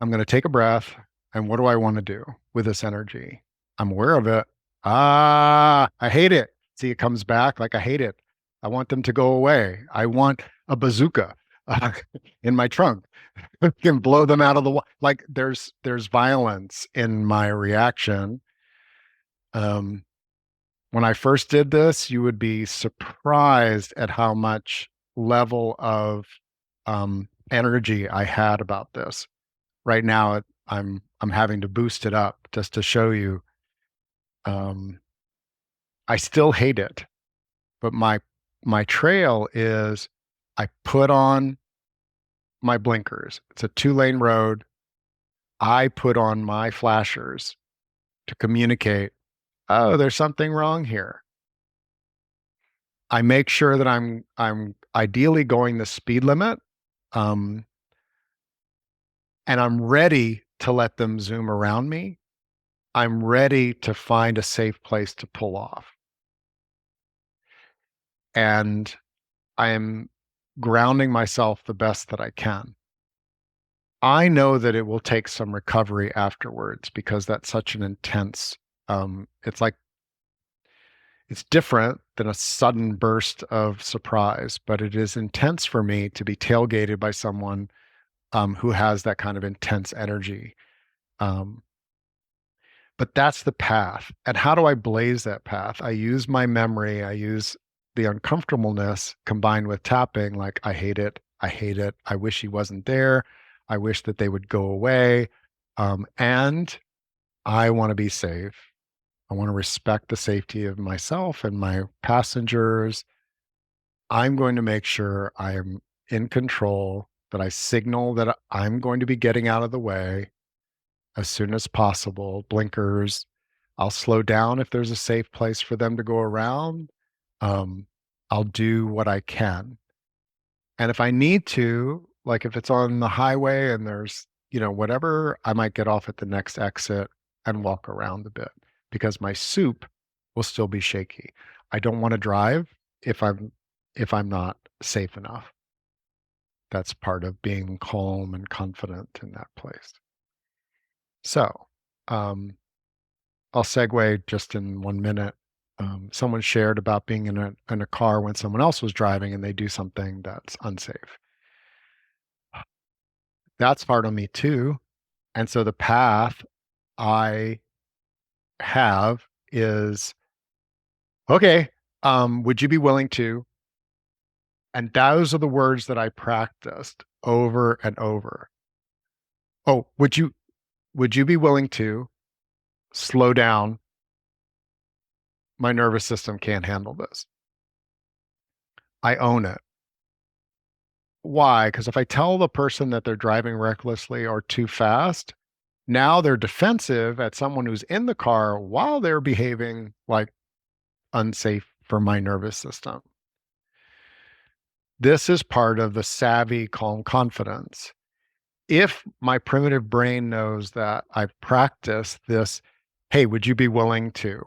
going to take a breath. And what do I want to do with this energy? I'm aware of it. I hate it. See, it comes back like I hate it. I want them to go away. I want a bazooka uh, in my trunk. Can blow them out of the like there's violence in my reaction. Um, when I first did this, you would be surprised at how much level of energy I had about this. Right now, I'm having to boost it up just to show you. Um, I still hate it, but my trail is I put on my blinkers. It's a 2-lane road. I put on my flashers to communicate, oh, there's something wrong here. I make sure that I'm ideally going the speed limit, um, and I'm ready to let them zoom around me. I'm ready to find a safe place to pull off. And I am grounding myself the best that I can. I know that it will take some recovery afterwards because that's such an intense, it's like It's different than a sudden burst of surprise, but it is intense for me to be tailgated by someone who has that kind of intense energy. Um, but that's the path. And how do I blaze that path? I use my memory, I use the uncomfortableness combined with tapping, like, I hate it. I hate it. I wish he wasn't there. I wish that they would go away. And I want to be safe. I want to respect the safety of myself and my passengers. I'm going to make sure I am in control, that I signal that I'm going to be getting out of the way as soon as possible. Blinkers. I'll slow down if there's a safe place for them to go around. Um, I'll do what I can. And if I need to, like if it's on the highway and there's, whatever, I might get off at the next exit and walk around a bit because my soup will still be shaky. I don't want to drive if I'm not safe enough. That's part of being calm and confident in that place. So, I'll segue just in 1 minute. Someone shared about being in a car when someone else was driving and they do something that's unsafe. That's part of me too. And so the path I have is, okay, would you be willing to? And those are the words that I practiced over and over. Oh, would you be willing to slow down? My nervous system can't handle this. I own it. Why? Because if I tell the person that they're driving recklessly or too fast, now they're defensive at someone who's in the car while they're behaving like unsafe for my nervous system. This is part of the savvy, calm confidence. If my primitive brain knows that I've practiced this, hey, would you be willing to?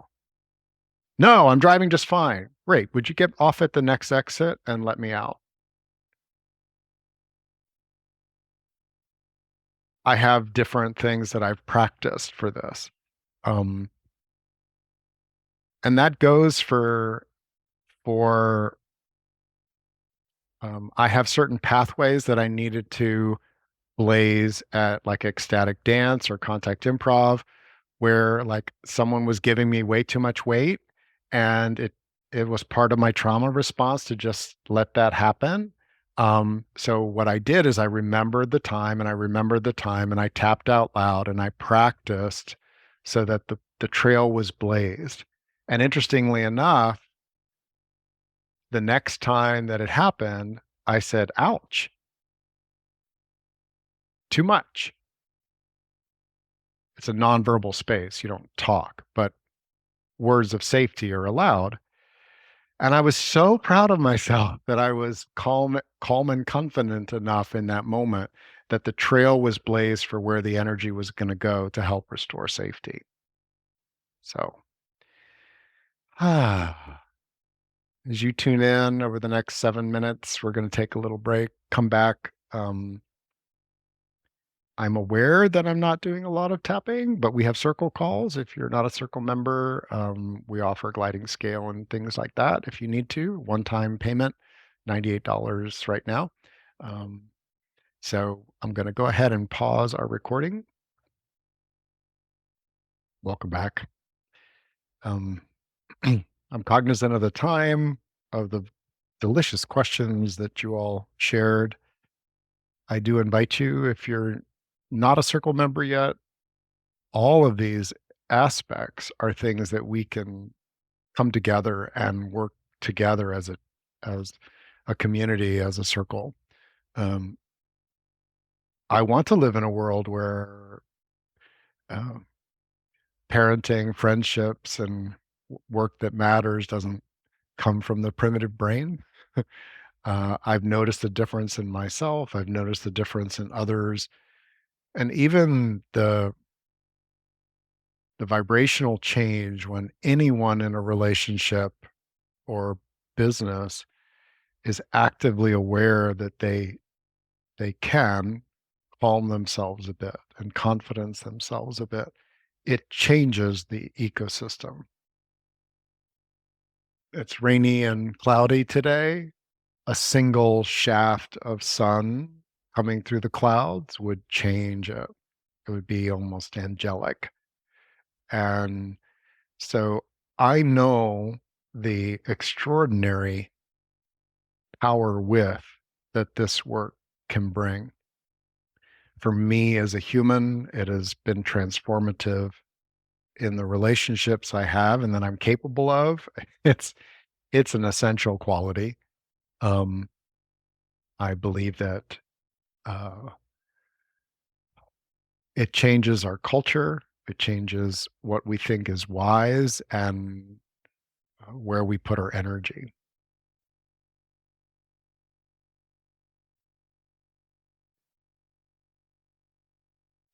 No, I'm driving just fine. Great. Would you get off at the next exit and let me out? I have different things that I've practiced for this. Um, and that goes for I have certain pathways that I needed to blaze at, like ecstatic dance or contact improv, where like someone was giving me way too much weight, and it was part of my trauma response to just let that happen. So what I did is I remembered the time and I remembered the time and I tapped out loud and I practiced so that the trail was blazed. And interestingly enough, the next time that it happened, I said, ouch, too much. It's a nonverbal space. You don't talk, but words of safety are allowed. And I was so proud of myself that I was calm and confident enough in that moment that the trail was blazed for where the energy was going to go to help restore safety. So, as you tune in over the next 7 minutes, we're going to take a little break, come back. I'm aware that I'm not doing a lot of tapping, but we have circle calls. If you're not a circle member, we offer gliding scale and things like that. If you need to, one-time payment, $98 right now. Um, so I'm going to go ahead and pause our recording. Welcome back. Um, I'm cognizant of the time, of the delicious questions that you all shared. I do invite you, if you're not a circle member yet, all of these aspects are things that we can come together and work together as a community, as a circle. Um, I want to live in a world where uh, parenting, friendships, and work that matters doesn't come from the primitive brain. I've noticed the difference in myself. I've noticed the difference in others, and even the vibrational change when anyone in a relationship or business is actively aware that they can calm themselves a bit and confidence themselves a bit, it changes the ecosystem. it's rainy and cloudy today, a single shaft of sun coming through the clouds would change it. It would be almost angelic. And so I know the extraordinary power with that this work can bring. For me as a human, it has been transformative in the relationships I have and that I'm capable of. It's it's an essential quality. Um, I believe that uh, it changes our culture. It changes what we think is wise and where we put our energy.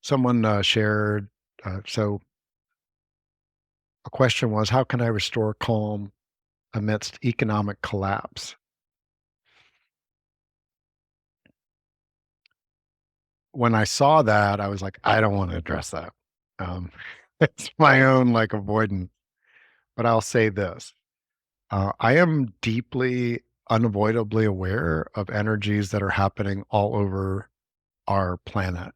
Someone shared, so a question was, how can I restore calm amidst economic collapse? When I saw that, I was like, I don't want to address that. Um, it's my own like avoidance. But I'll say this: I am deeply, unavoidably aware of energies that are happening all over our planet.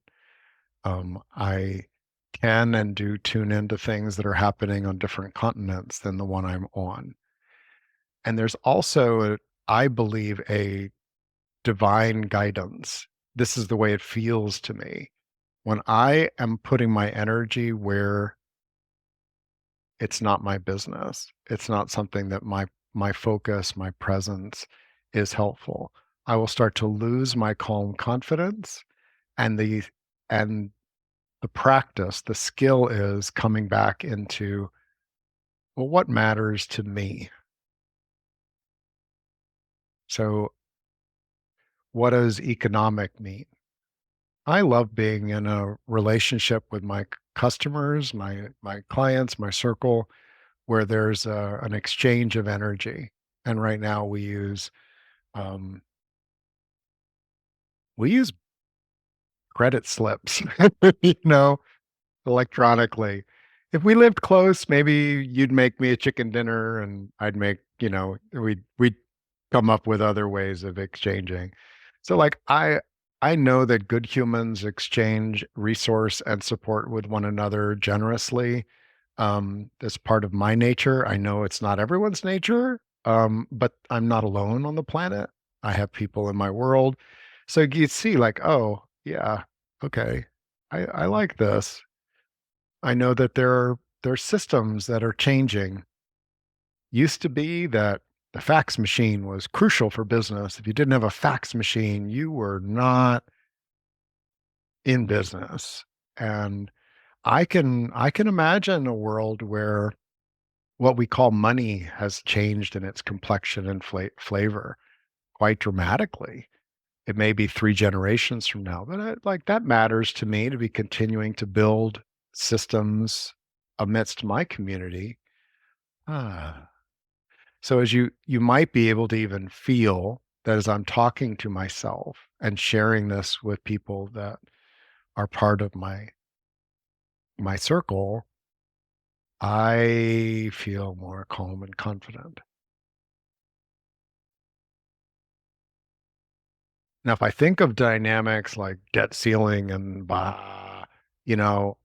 I can and do tune into things that are happening on different continents than the one I'm on. And there's also, I believe, a divine guidance. This is the way it feels to me. When I am putting my energy where it's not my business, it's not something that my focus, my presence is helpful. I will start to lose my calm confidence and and the practice, the skill is coming back into, well, what matters to me? So what does economic mean? I love being in a relationship with my customers, my clients, my circle, where there's an exchange of energy. And right now um, we use credit slips, you know, electronically. If we lived close, maybe you'd make me a chicken dinner and I'd make, we'd come up with other ways of exchanging. So like I know that good humans exchange resource and support with one another generously. That's part of my nature. I know it's not everyone's nature, but I'm not alone on the planet. I have people in my world. So you see like, oh, yeah, okay. I like this. I know that there's systems that are changing. Used to be that the fax machine was crucial for business. If you didn't have a fax machine, you were not in business. And I can imagine a world where what we call money has changed in its complexion and flavor quite dramatically. It may be 3 generations from now, but like that matters to me to be continuing to build systems amidst my community. Ah. So as you might be able to even feel that as I'm talking to myself and sharing this with people that are part of my circle, I feel more calm and confident. Now, if I think of dynamics like debt ceiling and you know,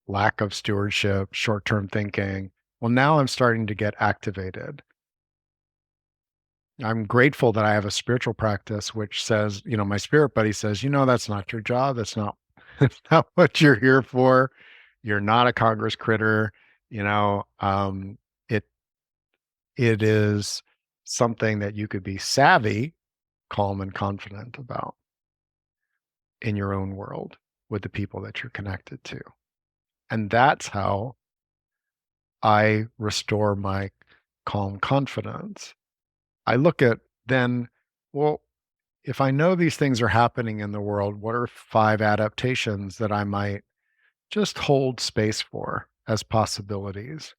lack of stewardship, short-term thinking, well, now I'm starting to get activated. I'm grateful that I have a spiritual practice which says, my spirit buddy says, that's not your job. That's not, that's not what you're here for. You're not a Congress critter. It it is something that you could be savvy, calm, and confident about in your own world with the people that you're connected to. And that's how I restore my calm confidence. I look at then, well, if I know these things are happening in the world, what are 5 adaptations that I might just hold space for as possibilities?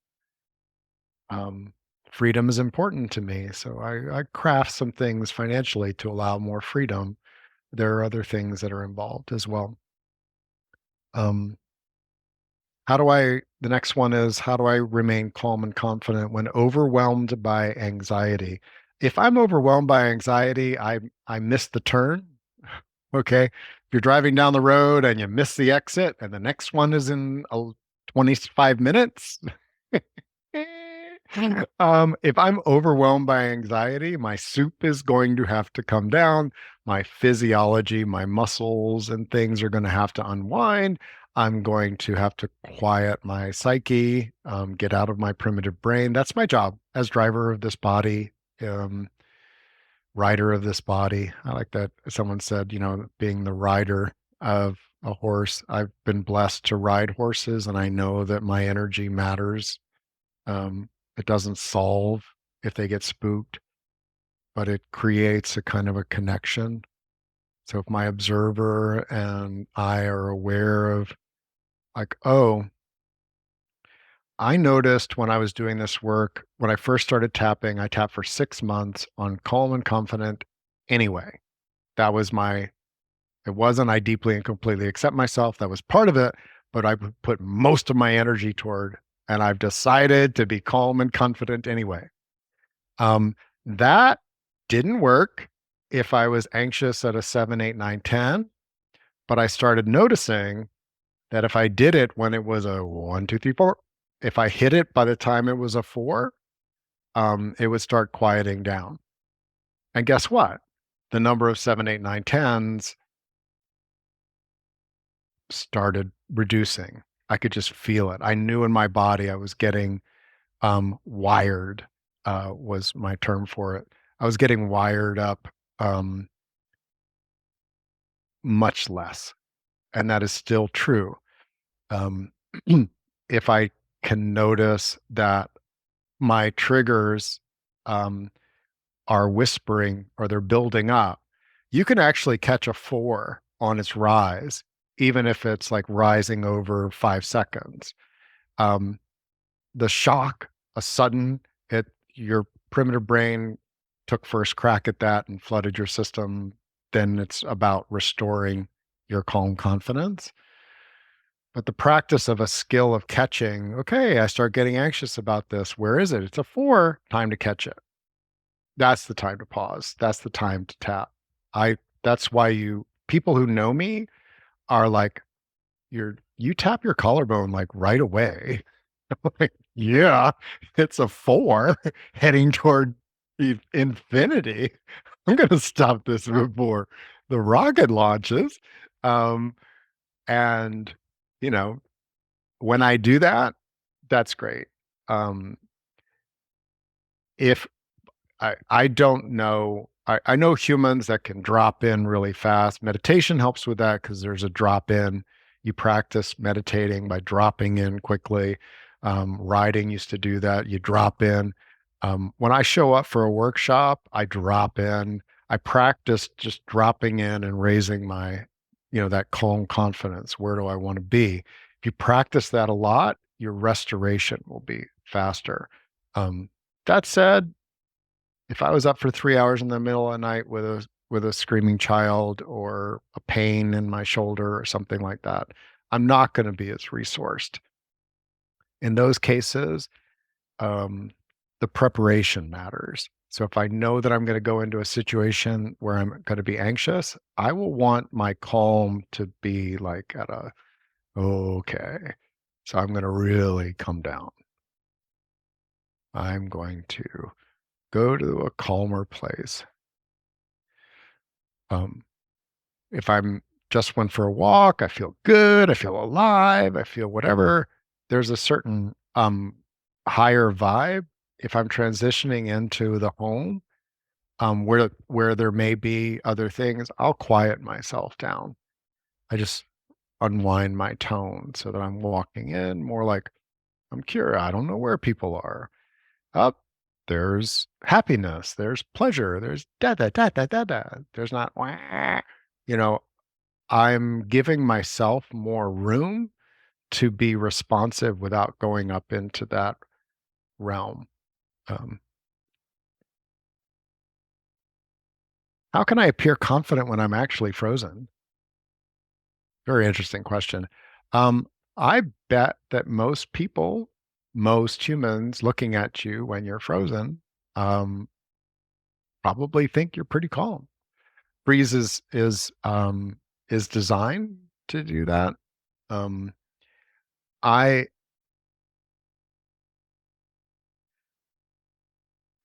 Um, Freedom is important to me. So I craft some things financially to allow more freedom. There are other things that are involved as well. Um, The next one is, how do I remain calm and confident when overwhelmed by anxiety? If I'm overwhelmed by anxiety, I miss the turn. Okay. If you're driving down the road and you miss the exit and the next one is in 25 minutes, if I'm overwhelmed by anxiety, my soup is going to have to come down. My physiology, my muscles and things are going to have to unwind. I'm going to have to quiet my psyche, get out of my primitive brain. That's my job as driver of this body, um, rider of this body. I like that someone said, being the rider of a horse. I've been blessed to ride horses, and I know that my energy matters. It doesn't solve if they get spooked, but it creates a kind of a connection. So if my observer and I are aware of, like, oh, I noticed when I was doing this work, when I first started tapping, I tapped for 6 months on calm and confident anyway. That was it wasn't I deeply and completely accept myself. That was part of it, but I put most of my energy toward, and I've decided to be calm and confident anyway. That didn't work if I was anxious at a 7, 8, 9, 10, but I started noticing that if I did it when it was a 1, 2, 3, 4, if I hit it by the time it was a 4, it would start quieting down. And guess what? The number of 7, 8, 9, 10s started reducing. I could just feel it. I knew in my body I was getting wired, was my term for it. I was getting wired up um, much less. And that is still true. Um, if I can notice that my triggers um, are whispering or they're building up, you can actually catch a 4 on its rise, even if it's like rising over 5 seconds. Um, the shock, a sudden, your primitive brain took first crack at that and flooded your system. Then it's about restoring your calm confidence. But the practice of a skill of catching, okay, I start getting anxious about this. Where is it? It's a 4, time to catch it. That's the time to pause. That's the time to tap. That's why people who know me are like, you tap your collarbone like right away. Like, yeah, it's a 4 heading toward infinity. I'm going to stop this before the rocket launches. Um, and, you know, when I do that, that's great. Um, if I don't know. I know humans that can drop in really fast. Meditation helps with that because there's a drop in. You practice meditating by dropping in quickly. Riding used to do that. You drop in. When I show up for a workshop, I drop in. I practice just dropping in and raising that calm confidence. Where do I want to be? If you practice that a lot, your restoration will be faster. Um, that said, if I was up for 3 hours in the middle of the night with a screaming child or a pain in my shoulder or something like that, I'm not going to be as resourced. In those cases, um, the preparation matters. So if I know that I'm going to go into a situation where I'm going to be anxious, I will want my calm to be like at a, okay. So I'm going to really come down. I'm going to go to a calmer place. Um, If I'm just went for a walk, I feel good, I feel alive, I feel whatever. There's a certain higher vibe. If I'm transitioning into the home, where there may be other things, I'll quiet myself down. I just unwind my tone so that I'm walking in more like I'm curious. I don't know where people are. Up there's happiness, there's pleasure, there's da da da da da da. There's not wah. You know, I'm giving myself more room to be responsive without going up into that realm. Um, how can I appear confident when I'm actually frozen? Very interesting question. Um, I bet that most humans looking at you when you're frozen, um, probably think you're pretty calm. Freeze is designed to do that. Um, I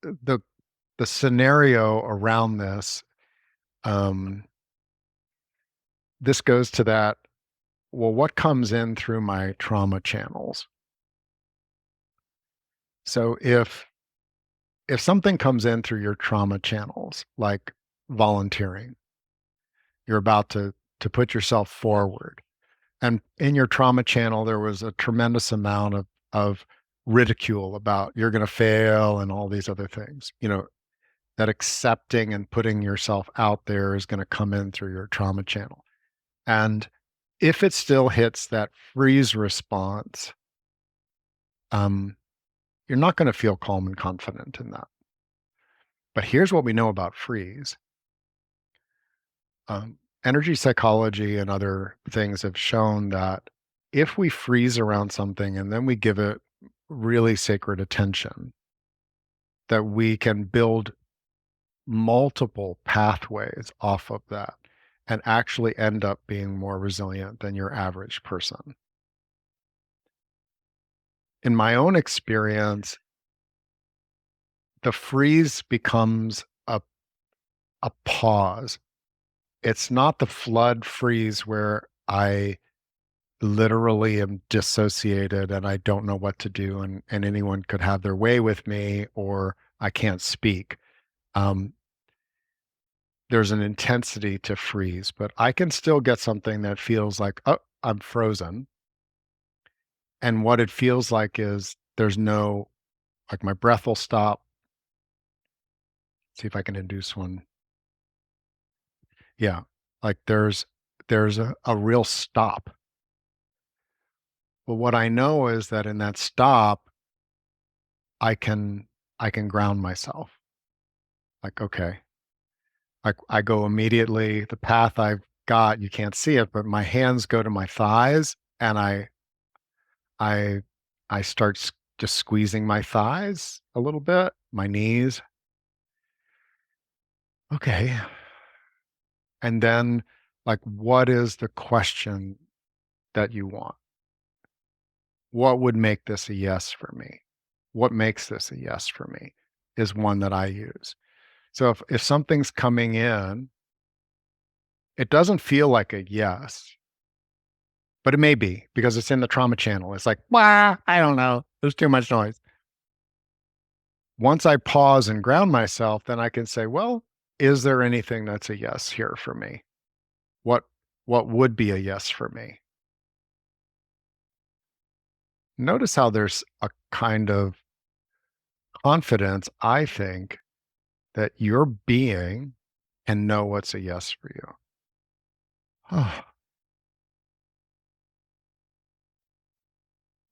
the the scenario around this, um, this goes to that, well, what comes in through my trauma channels? So if something comes in through your trauma channels, like volunteering, you're about to put yourself forward. And in your trauma channel, there was a tremendous amount of ridicule about you're going to fail and all these other things. That accepting and putting yourself out there is going to come in through your trauma channel. And if it still hits that freeze response, um, you're not going to feel calm and confident in that. But here's what we know about freeze. Energy psychology and other things have shown that if we freeze around something and then we give it really sacred attention, that we can build multiple pathways off of that and actually end up being more resilient than your average person. In my own experience, the freeze becomes a pause. It's not the flood freeze where I literally am dissociated and I don't know what to do and anyone could have their way with me or I can't speak. Um, there's an intensity to freeze, but I can still get something that feels like, oh, I'm frozen. And what it feels like is there's no, like my breath will stop. See if I can induce one. Yeah. Like there's a real stop. But what I know is that in that stop, I can I can ground myself. Like, okay, I go immediately, the path I've got, you can't see it, but my hands go to my thighs and I I start just squeezing my thighs a little bit, my knees. Okay. And then like what is the question that you want? What would make this a yes for me? What makes this a yes for me is one that I use. So if something's coming in, it doesn't feel like a yes, but it may be because it's in the trauma channel. It's like, "Wah, I don't know. There's too much noise." Once I pause and ground myself, then I can say, "Well, is there anything that's a yes here for me? What what would be a yes for me?" Notice how there's a kind of confidence, I think, that your being can know what's a yes for you.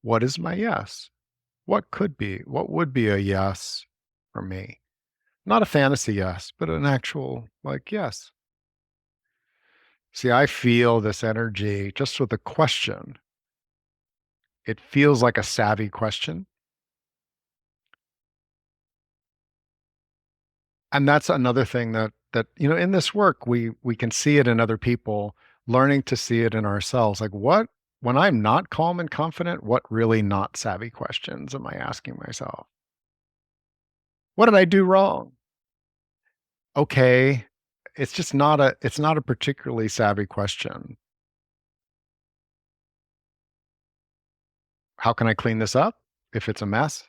What is my yes? What would be a yes for me? Not a fantasy yes, but an actual, like, yes. See, I feel this energy just with a question. It feels like a savvy question. And that's another thing that in this work, we can see it in other people, learning to see it in ourselves. Like, what when I'm not calm and confident, what really not savvy questions am I asking myself? What did I do wrong? Okay, it's not a particularly savvy question. How can I clean this up if it's a mess?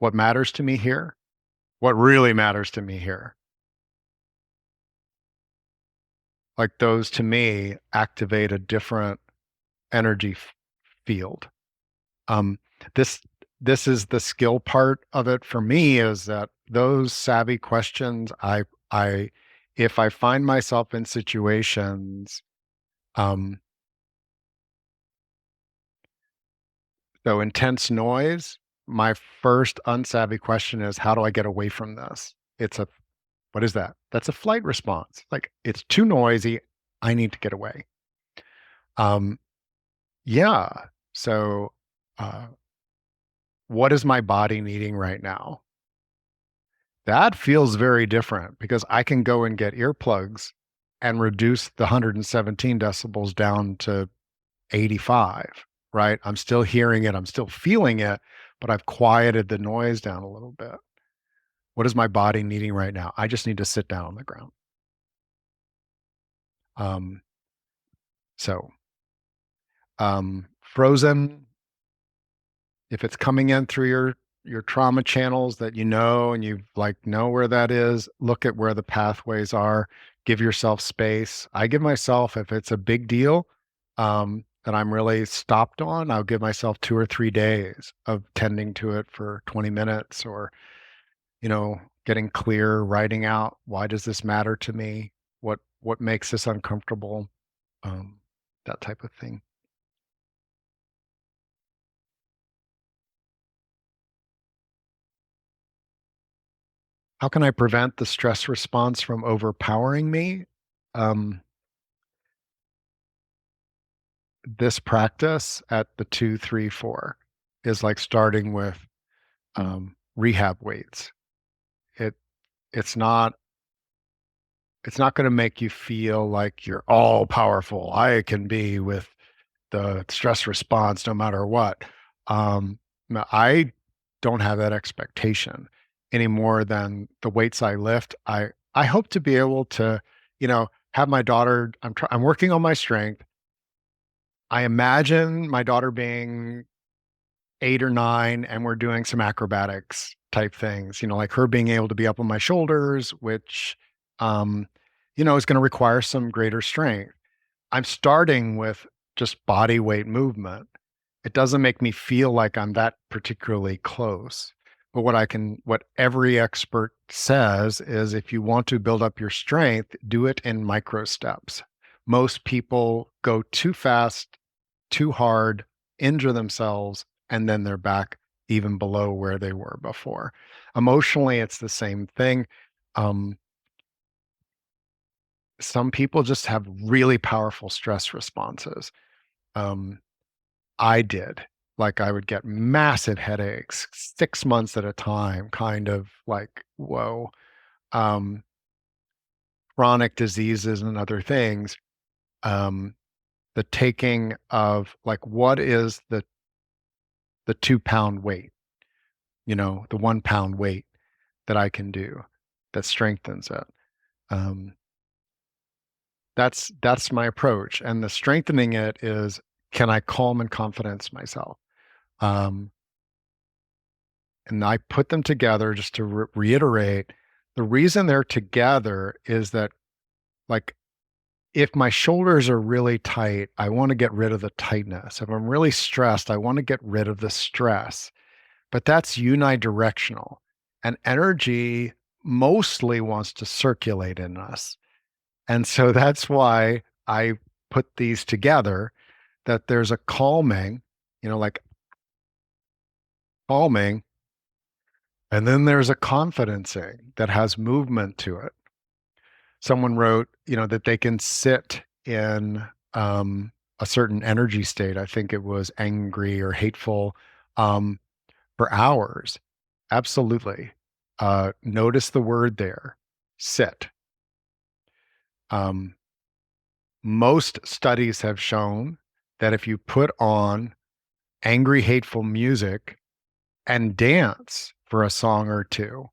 What matters to me here? What really matters to me here? Like those to me activate a different energy field. Um, this this is the skill part of it for me is that those savvy questions, I if I find myself in situations, um, so intense noise, my first unsavvy question is, how do I get away from this? What is that? That's a flight response. Like it's too noisy. I need to get away. Um, Yeah. So, uh, what is my body needing right now? That feels very different because I can go and get earplugs and reduce the 117 decibels down to 85, right? I'm still hearing it, I'm still feeling it, but I've quieted the noise down a little bit. What is my body needing right now? I just need to sit down on the ground. Um, so, Frozen, if it's coming in through your trauma channels that you know and you like know where that is, look at where the pathways are, give yourself space. I give myself, if it's a big deal that I'm really stopped on, I'll give myself 2 or 3 days of tending to it for 20 minutes or, getting clear, writing out why does this matter to me? What makes this uncomfortable? Um, that type of thing. How can I prevent the stress response from overpowering me? Um, this practice at the 2, 3, 4 is like starting with rehab weights. It it's not it's not going to make you feel like you're all powerful. I can be with the stress response no matter what. No, I don't have that expectation any more than the weights I lift. I hope to be able to, have my daughter. I'm working on my strength. I imagine my daughter being 8 or 9, and we're doing some acrobatics type things. Like her being able to be up on my shoulders, which, um, is going to require some greater strength. I'm starting with just body weight movement. It doesn't make me feel like I'm that particularly close. But what every expert says is if you want to build up your strength, do it in micro steps. Most people go too fast, too hard, injure themselves, and then they're back even below where they were before. Emotionally, it's the same thing. Um, some people just have really powerful stress responses. Um, I did. Like, I would get massive headaches 6 months at a time, kind of like, whoa, um, chronic diseases and other things. Um, the taking of like, what is the 2 pound weight, the 1 pound weight that I can do that strengthens it. Um, that's my approach. And the strengthening it is, can I calm and confidence myself? Um, and I put them together just to reiterate the reason they're together is that, like, if my shoulders are really tight, I want to get rid of the tightness. If I'm really stressed, I want to get rid of the stress. But that's unidirectional. And energy mostly wants to circulate in us. And so that's why I put these together, that there's a calming, like calming. And then there's a confidencing that has movement to it. Someone wrote, that they can sit in a certain energy state. I think it was angry or hateful um, for hours. Absolutely. Notice the word there, sit. Um, most studies have shown that if you put on angry, hateful music and dance for a song or two,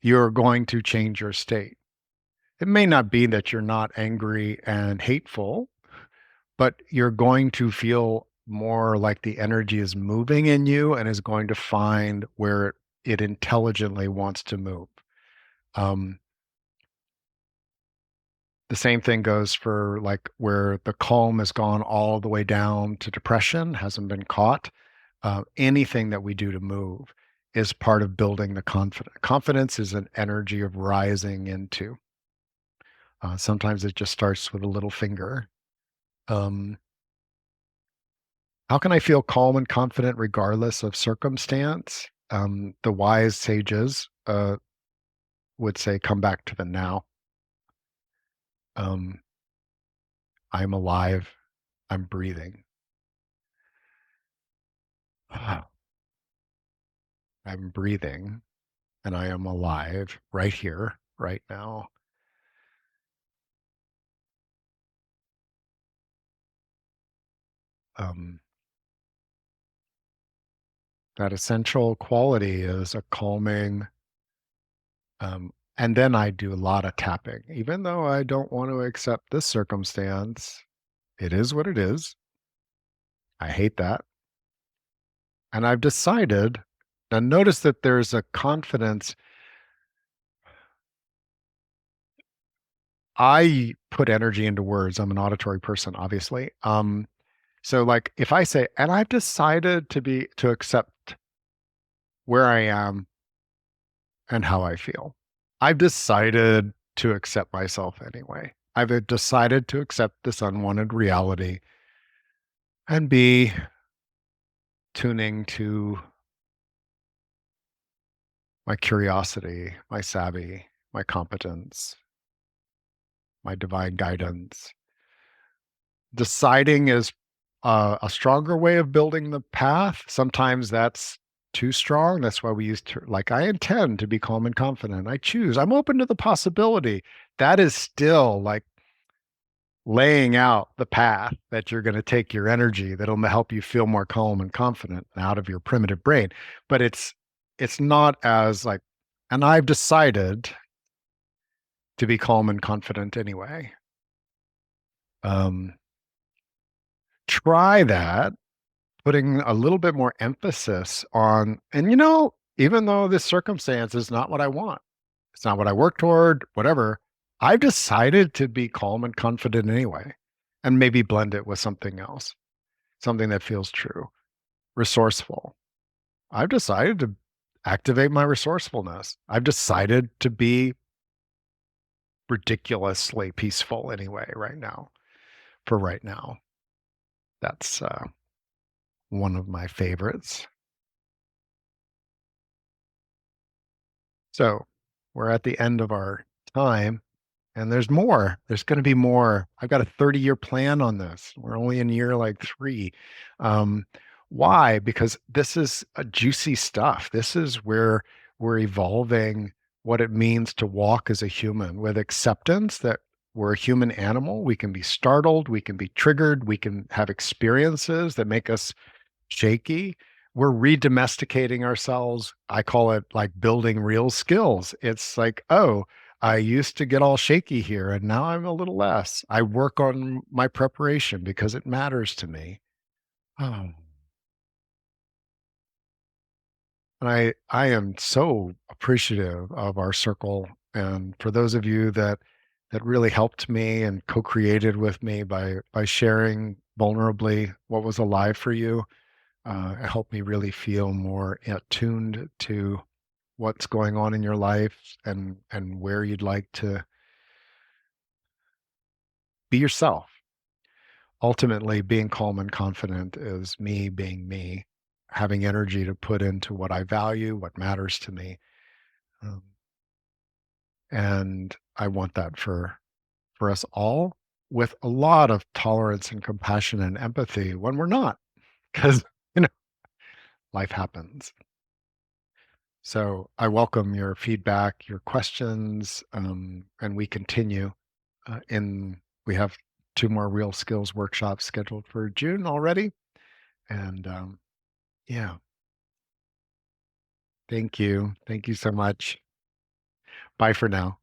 you're going to change your state. It may not be that you're not angry and hateful, but you're going to feel more like the energy is moving in you and is going to find where it intelligently wants to move. Um, the same thing goes for like where the calm has gone all the way down to depression, hasn't been caught. Anything that we do to move is part of building the confidence. Confidence is an energy of rising into. Sometimes it just starts with a little finger. Um, how can I feel calm and confident regardless of circumstance? The wise sages would say, come back to the now. Um, I'm alive. I'm breathing. I'm breathing and I am alive right here, right now. Um, that essential quality is a calming, and then I do a lot of tapping. Even though I don't want to accept this circumstance, it is what it is. I hate that. And I've decided, now notice that there's a confidence. I put energy into words. I'm an auditory person, obviously. So like if I say, and I've decided to accept where I am and how I feel. I've decided to accept myself anyway. I've decided to accept this unwanted reality and be tuning to my curiosity, my savvy, my competence, my divine guidance. Deciding is a stronger way of building the path. Sometimes that's too strong. That's why we use like I intend to be calm and confident. I choose. I'm open to the possibility. That is still like laying out the path that you're going to take your energy that'll help you feel more calm and confident out of your primitive brain. But it's not as like, and I've decided to be calm and confident anyway. Um, Try that, putting a little bit more emphasis on, and even though this circumstance is not what I want, it's not what I work toward, whatever, I've decided to be calm and confident anyway, and maybe blend it with something else, something that feels true, resourceful. I've decided to activate my resourcefulness. I've decided to be ridiculously peaceful anyway, right now, for right now. That's one of my favorites. So we're at the end of our time, and there's more. There's going to be more. I've got a 30-year plan on this. We're only in year like three. Um, why? Because this is a juicy stuff. This is where we're evolving what it means to walk as a human with acceptance that we're a human animal. We can be startled, we can be triggered, we can have experiences that make us shaky. We're re-domesticating ourselves. I call it like building real skills. It's like, oh, I used to get all shaky here and now I'm a little less. I work on my preparation because it matters to me. Oh. And I am so appreciative of our circle. And for those of you that really helped me and co-created with me by sharing vulnerably what was alive for you, it helped me really feel more attuned to what's going on in your life and where you'd like to be yourself. Ultimately, being calm and confident is me being me, having energy to put into what I value, what matters to me. Um, and I want that for us all with a lot of tolerance and compassion and empathy when we're not, because you know, life happens. So I welcome your feedback, your questions, and we continue we have two more real skills workshops scheduled for June already. And yeah, thank you. Thank you so much. Bye for now.